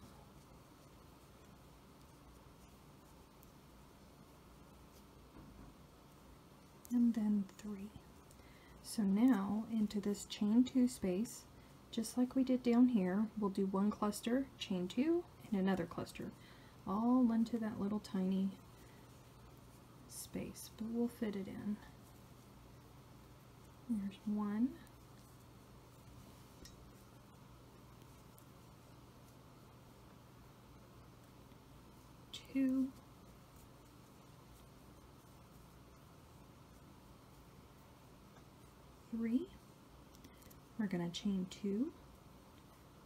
And then 3. So now into this chain 2 space, just like we did down here, we'll do 1 cluster, chain 2, and another cluster, all into that little tiny space, but we'll fit it in. There's 1, 2, 3. We're going to chain 2,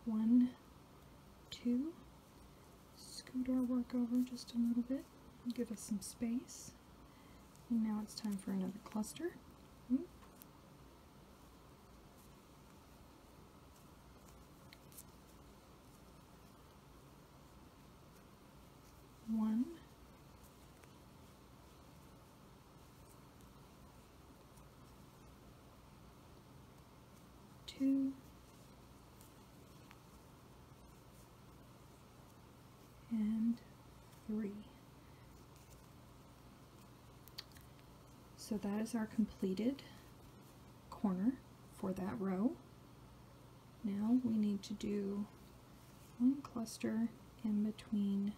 1, 2, scoot our work over just a little bit, give us some space, and now it's time for another cluster. 1, 2, and 3. So that is our completed corner for that row. Now we need to do one cluster in between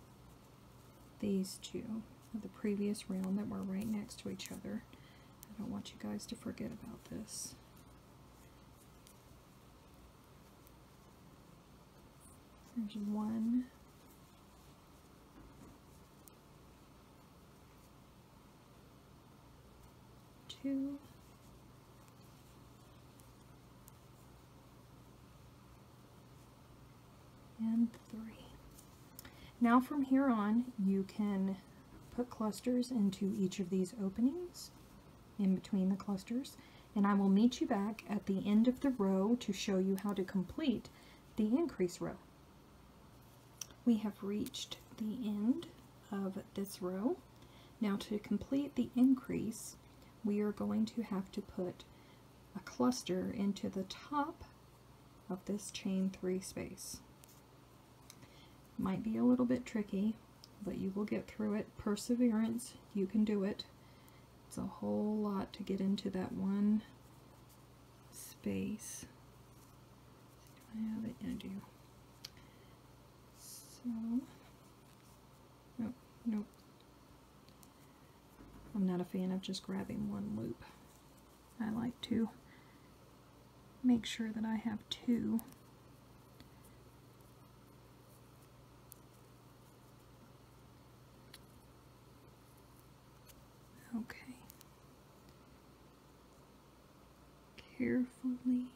these two of the previous round that were right next to each other. I don't want you guys to forget about this. There's 1, 2, and 3. Now from here on, you can put clusters into each of these openings in between the clusters, and I will meet you back at the end of the row to show you how to complete the increase row. We have reached the end of this row. Now to complete the increase, we are going to have to put a cluster into the top of this chain 3 space. Might be a little bit tricky, but you will get through it. Perseverance, you can do it. It's a whole lot to get into that one space. Do I have it? I do. So, nope, nope. I'm not a fan of just grabbing one loop. I like to make sure that I have 2. Okay. Carefully.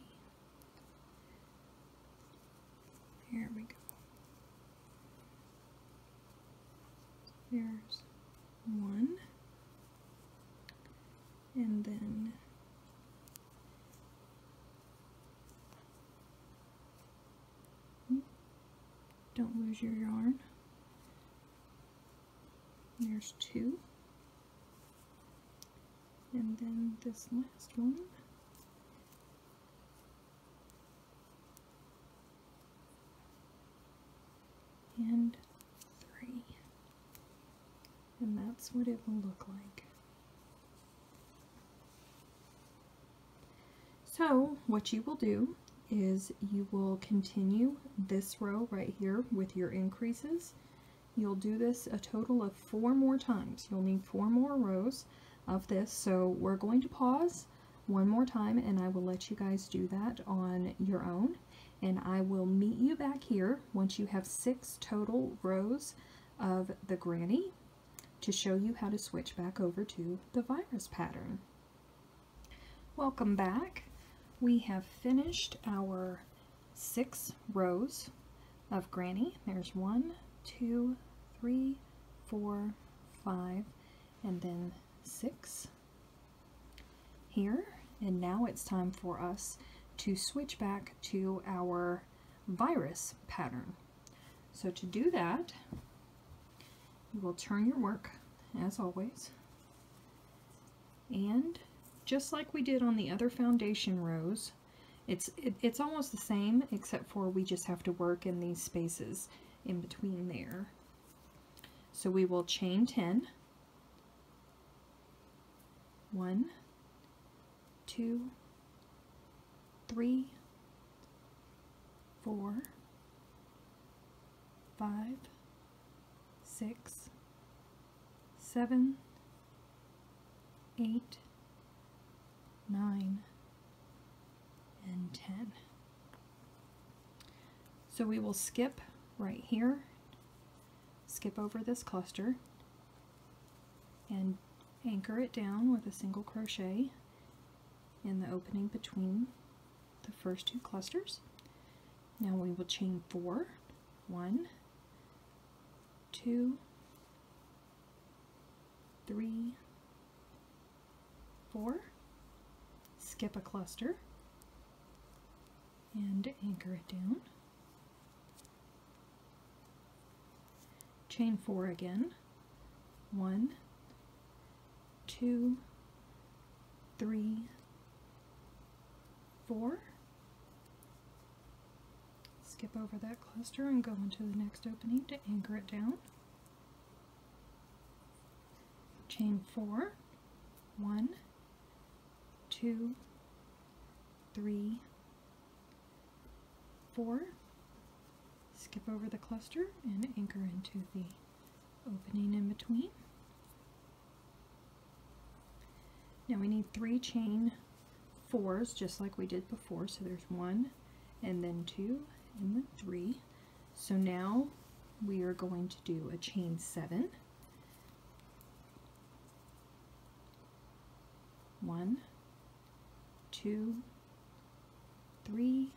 There we go. There's 1. And then don't lose your yarn. There's 2. And then this last one. And 3. And that's what it will look like. So what you will do is you will continue this row right here with your increases. You'll do this a total of 4 more times. You'll need 4 more rows of this. So we're going to pause one more time and I will let you guys do that on your own. And I will meet you back here once you have 6 total rows of the granny to show you how to switch back over to the virus pattern. Welcome back. We have finished our 6 rows of granny. There's 1, 2, 3, 4, 5, and then 6 here. And now it's time for us to switch back to our virus pattern. So to do that, you will turn your work as always, and just like we did on the other foundation rows, it's almost the same, except for we just have to work in these spaces in between there. So we will chain 10, 1, 2, 3, 4, 5, 6, 7, 8, 9, and 10. So we will skip right here, skip over this cluster, and anchor it down with a single crochet in the opening between the first two clusters. Now we will chain 4. 1, 2, 3, 4, skip a cluster, and anchor it down. Chain 4 again. 1, 2, 3, 4. Skip over that cluster and go into the next opening to anchor it down. Chain 4. 1, 2, 3, 4. Skip over the cluster and anchor into the opening in between. Now we need 3 chain 4s just like we did before, so there's 1 and then 2 and then 3. So now we are going to do a chain 7. 1, 2, 3,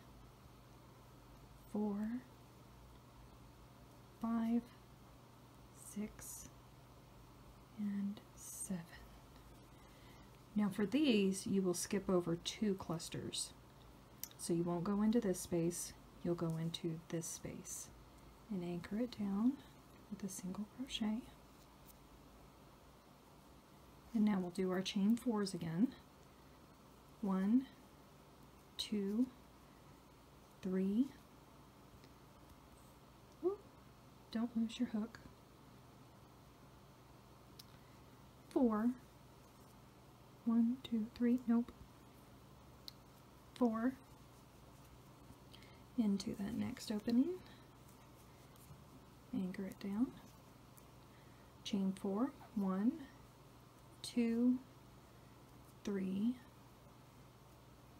4, 5, 6, and 7. Now for these, you will skip over 2 clusters. So you won't go into this space, you'll go into this space and anchor it down with a single crochet. And now we'll do our chain 4s again. 1, 2, 3, whoop, don't lose your hook, 4, 1, 2, 3, nope, 4, into that next opening, anchor it down, chain 4, 1, 2, 3,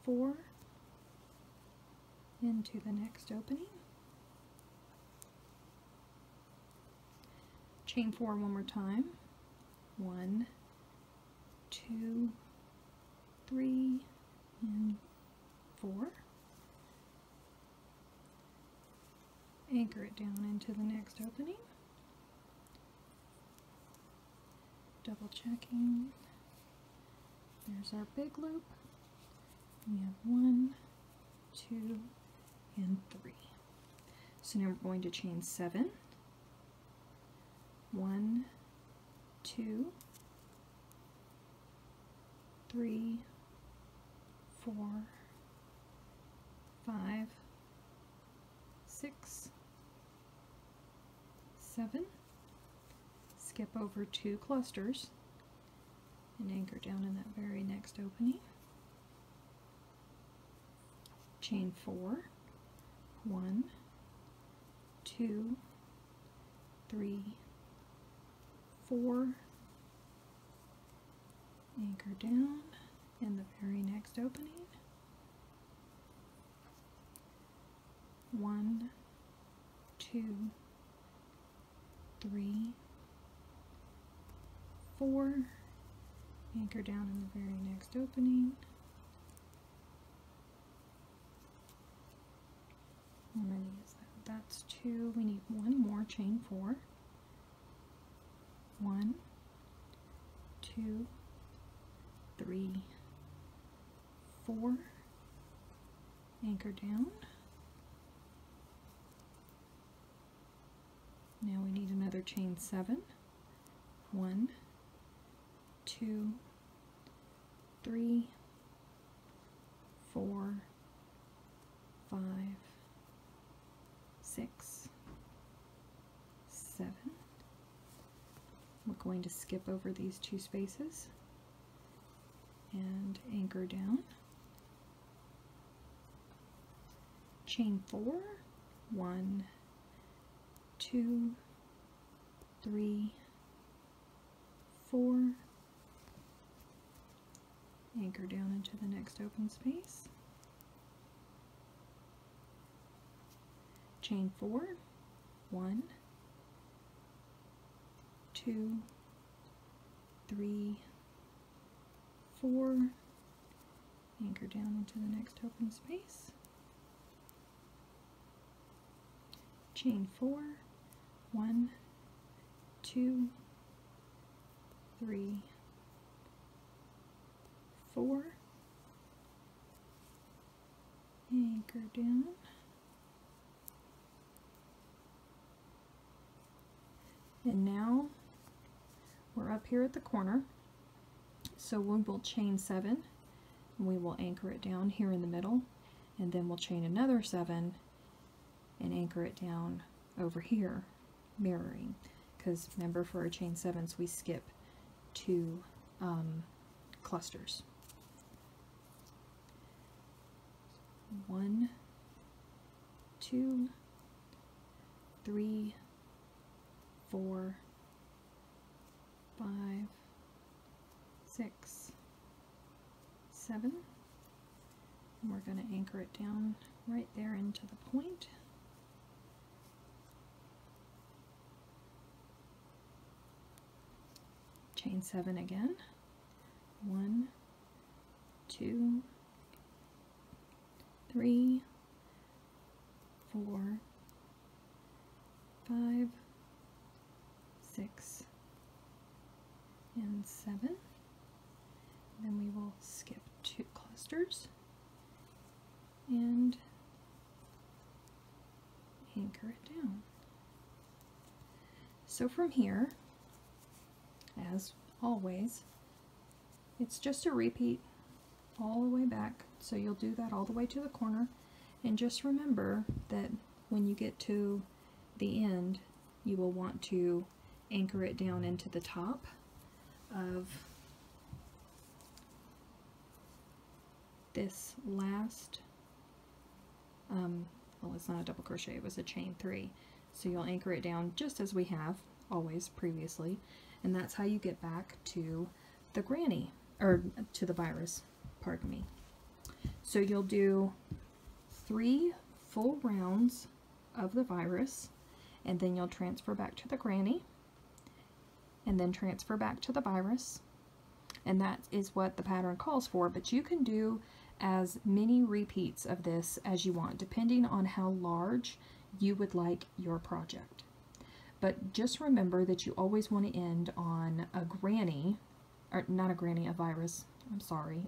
4, into the next opening, chain 4 one more time, 1, 2, 3, and 4, anchor it down into the next opening, double checking, there's our big loop, we have 1, 2, and 3. So now we're going to chain 7, 1, 2, 3, 4, 5, 6, 7, skip over 2 clusters and anchor down in that very next opening, chain 4, 1, 2, 3, 4, anchor down in the very next opening, 1, 2, 3, 4, anchor down in the very next opening, how many is that? That's 2. We need 1 more, chain 4, 1, 2, 3, 4, anchor down. Now we need another chain 7, 1, 2, 3, 4, 5, 6, 7. We're going to skip over these 2 spaces and anchor down. Chain 4, 1, 2, 3, 4, anchor down into the next open space, chain 4, 1, 2, 3, 4, Anchor down into the next open space. Chain 4, 1, 2, 3, 4, anchor down, and now we're up here at the corner, so we will chain 7, and we will anchor it down here in the middle, and then we'll chain another 7 and anchor it down over here, mirroring, because remember, for our chain 7s we skip 2 clusters. 1, 2, 3, 4, 5, 6, 7, and we're going to anchor it down right there into the point. Chain 7 again. 1, 2, 3, 4, 5, 6, and 7. Then we will skip 2 clusters and anchor it down. So from here, as always, it's just a repeat all the way back. So you'll do that all the way to the corner, and just remember that when you get to the end, you will want to anchor it down into the top of this last, well, it's not a double crochet, it was a chain 3. So you'll anchor it down just as we have always previously, and that's how you get back to the granny, or to the virus, pardon me. So you'll do 3 full rounds of the virus, and then you'll transfer back to the granny, and then transfer back to the virus, and that is what the pattern calls for. But you can do as many repeats of this as you want, depending on how large you would like your project. But just remember that you always want to end on a granny, or not a granny, a virus, I'm sorry.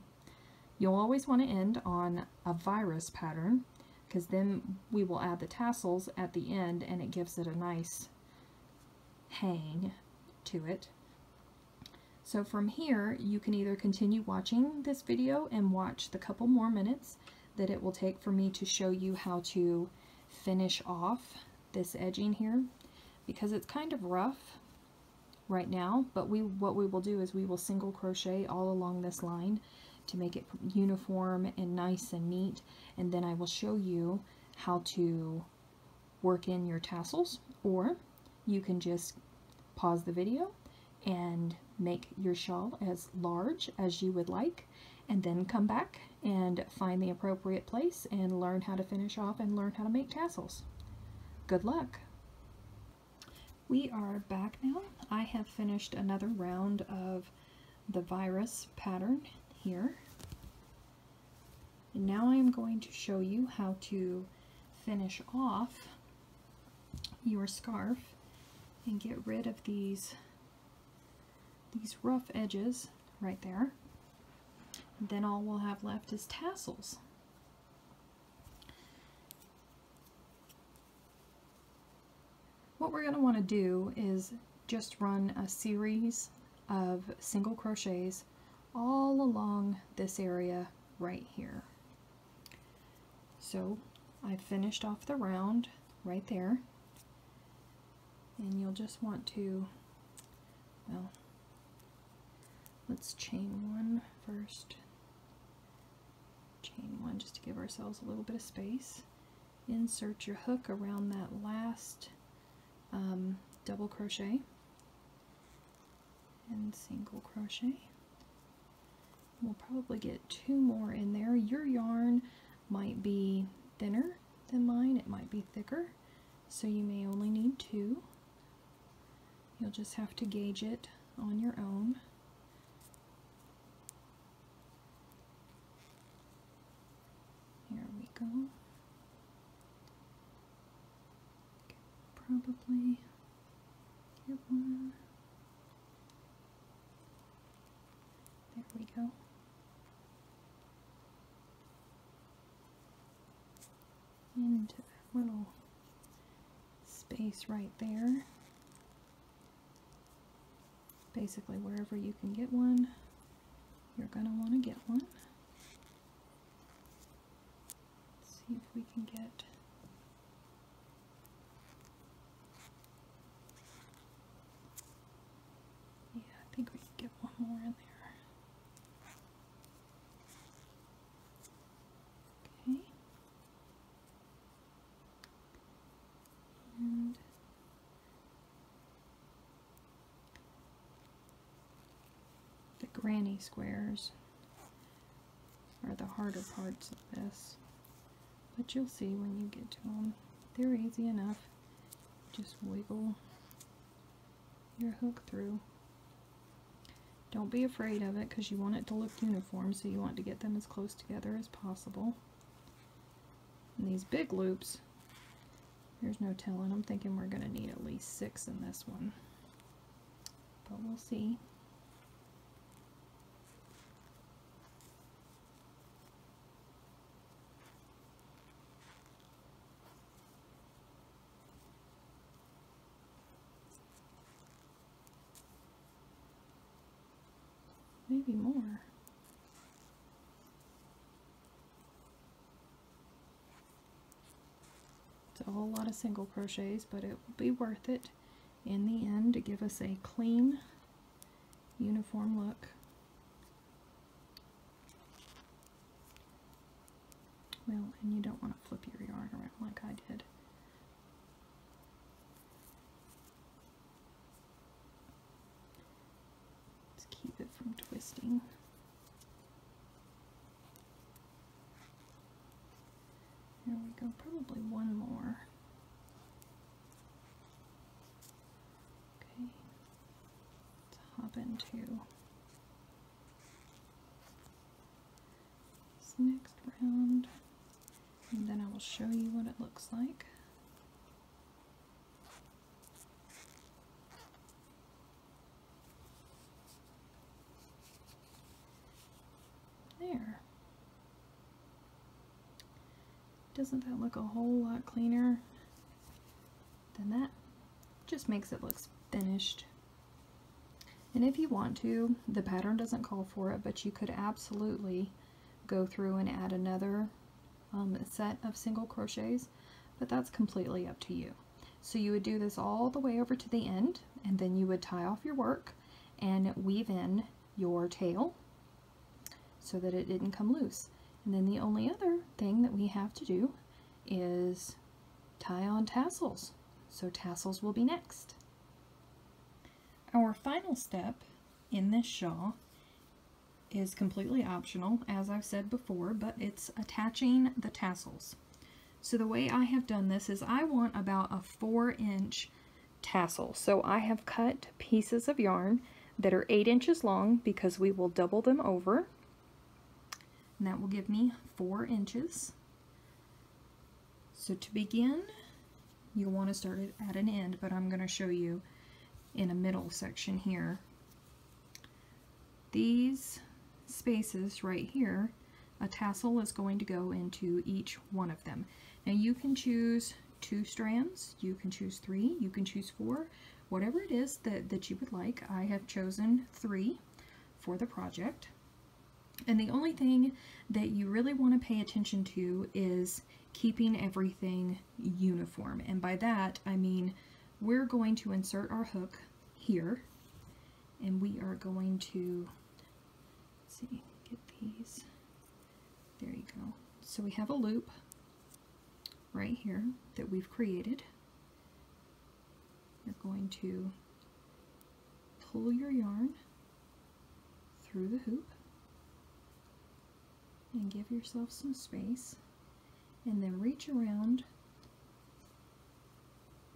You'll always want to end on a virus pattern, because then we will add the tassels at the end and it gives it a nice hang to it. So from here, you can either continue watching this video and watch the couple more minutes that it will take for me to show you how to finish off this edging here, because it's kind of rough right now, but what we will do is we will single crochet all along this line to make it uniform and nice and neat, and then I will show you how to work in your tassels, or you can just pause the video and make your shawl as large as you would like, and then come back and find the appropriate place and learn how to finish off and learn how to make tassels. Good luck! We are back now. I have finished another round of the virus pattern here, and now I am going to show you how to finish off your scarf and get rid of these rough edges right there. And then all we'll have left is tassels. What we're going to want to do is just run a series of single crochets all along this area right here. So I finished off the round right there, and you'll just want to, well, let's chain 1 first. Chain 1 just to give ourselves a little bit of space. Insert your hook around that last double crochet and single crochet. We'll probably get 2 more in there. Your yarn might be thinner than mine, it might be thicker, so you may only need 2. You'll just have to gauge it on your own. go. Probably get one. There we go. Into that little space right there. Basically, wherever you can get one, you're going to want to get one. Let's see if we can get I think we can get one more in there. Okay. And the granny squares are the harder parts of this, but you'll see when you get to them. They're easy enough. Just wiggle your hook through. Don't be afraid of it because you want it to look uniform, so you want to get them as close together as possible. And these big loops, there's no telling. I'm thinking we're going to need at least 6 in this one, but we'll see. Maybe more. It's a whole lot of single crochets, but it will be worth it in the end to give us a clean, uniform look. Well, and you don't want to flip your yarn around like I did. Keep it from twisting. There we go, probably one more. Okay, let's hop into this next round, and then I will show you what it looks like. There. Doesn't that look a whole lot cleaner than that? Just makes it look finished. And if you want to, the pattern doesn't call for it, but you could absolutely go through and add another set of single crochets, but that's completely up to you. So you would do this all the way over to the end, and then you would tie off your work and weave in your tail so that it didn't come loose. And then the only other thing that we have to do is tie on tassels. So tassels will be next. Our final step in this shawl is completely optional, as I've said before, but it's attaching the tassels. So the way I have done this is I want about a 4-inch tassel. So I have cut pieces of yarn that are 8 inches long because we will double them over. And that will give me 4 inches. So to begin, you'll want to start it at an end, but I'm going to show you in a middle section here. These spaces right here, a tassel is going to go into each one of them. Now you can choose 2 strands, you can choose 3, you can choose 4, whatever it is that you would like. I have chosen 3 for the project. And the only thing that you really want to pay attention to is keeping everything uniform. And by that, I mean we're going to insert our hook here, and we are going to, let's see, get these, there you go. So we have a loop right here that we've created. You're going to pull your yarn through the hoop and give yourself some space, and then reach around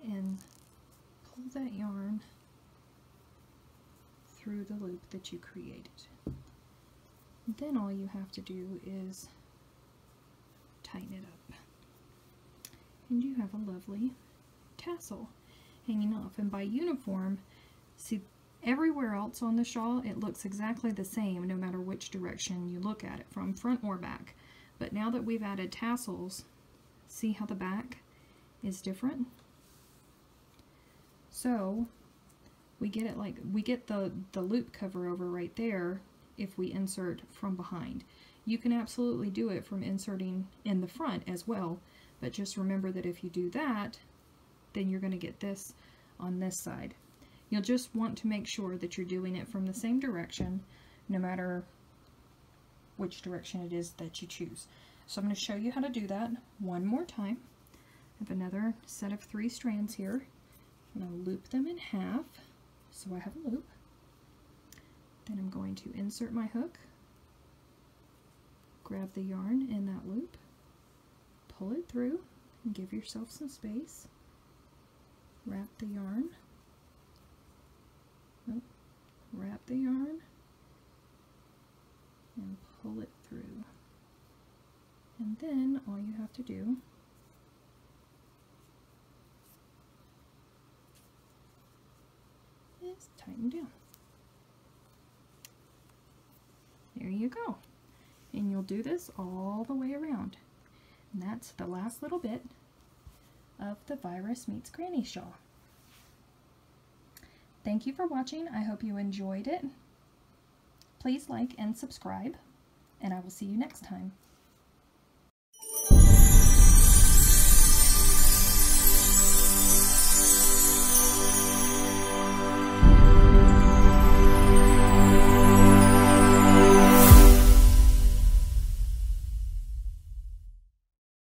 and pull that yarn through the loop that you created. Then all you have to do is tighten it up. And you have a lovely tassel hanging off. And by uniform, see, everywhere else on the shawl it looks exactly the same no matter which direction you look at it, from front or back. But now that we've added tassels, see how the back is different? So we get it like, we get the loop cover over right there if we insert from behind. You can absolutely do it from inserting in the front as well, but just remember that if you do that, then you're going to get this on this side. You'll just want to make sure that you're doing it from the same direction, no matter which direction it is that you choose. So I'm going to show you how to do that one more time. I have another set of 3 strands here. I'm going to loop them in half so I have a loop. Then I'm going to insert my hook, grab the yarn in that loop, pull it through, and give yourself some space. Wrap the yarn, wrap the yarn, and pull it through. And then all you have to do is tighten down. There you go. And you'll do this all the way around. And that's the last little bit of the Virus Meets Granny shawl. Thank you for watching. I hope you enjoyed it. Please like and subscribe, and I will see you next time.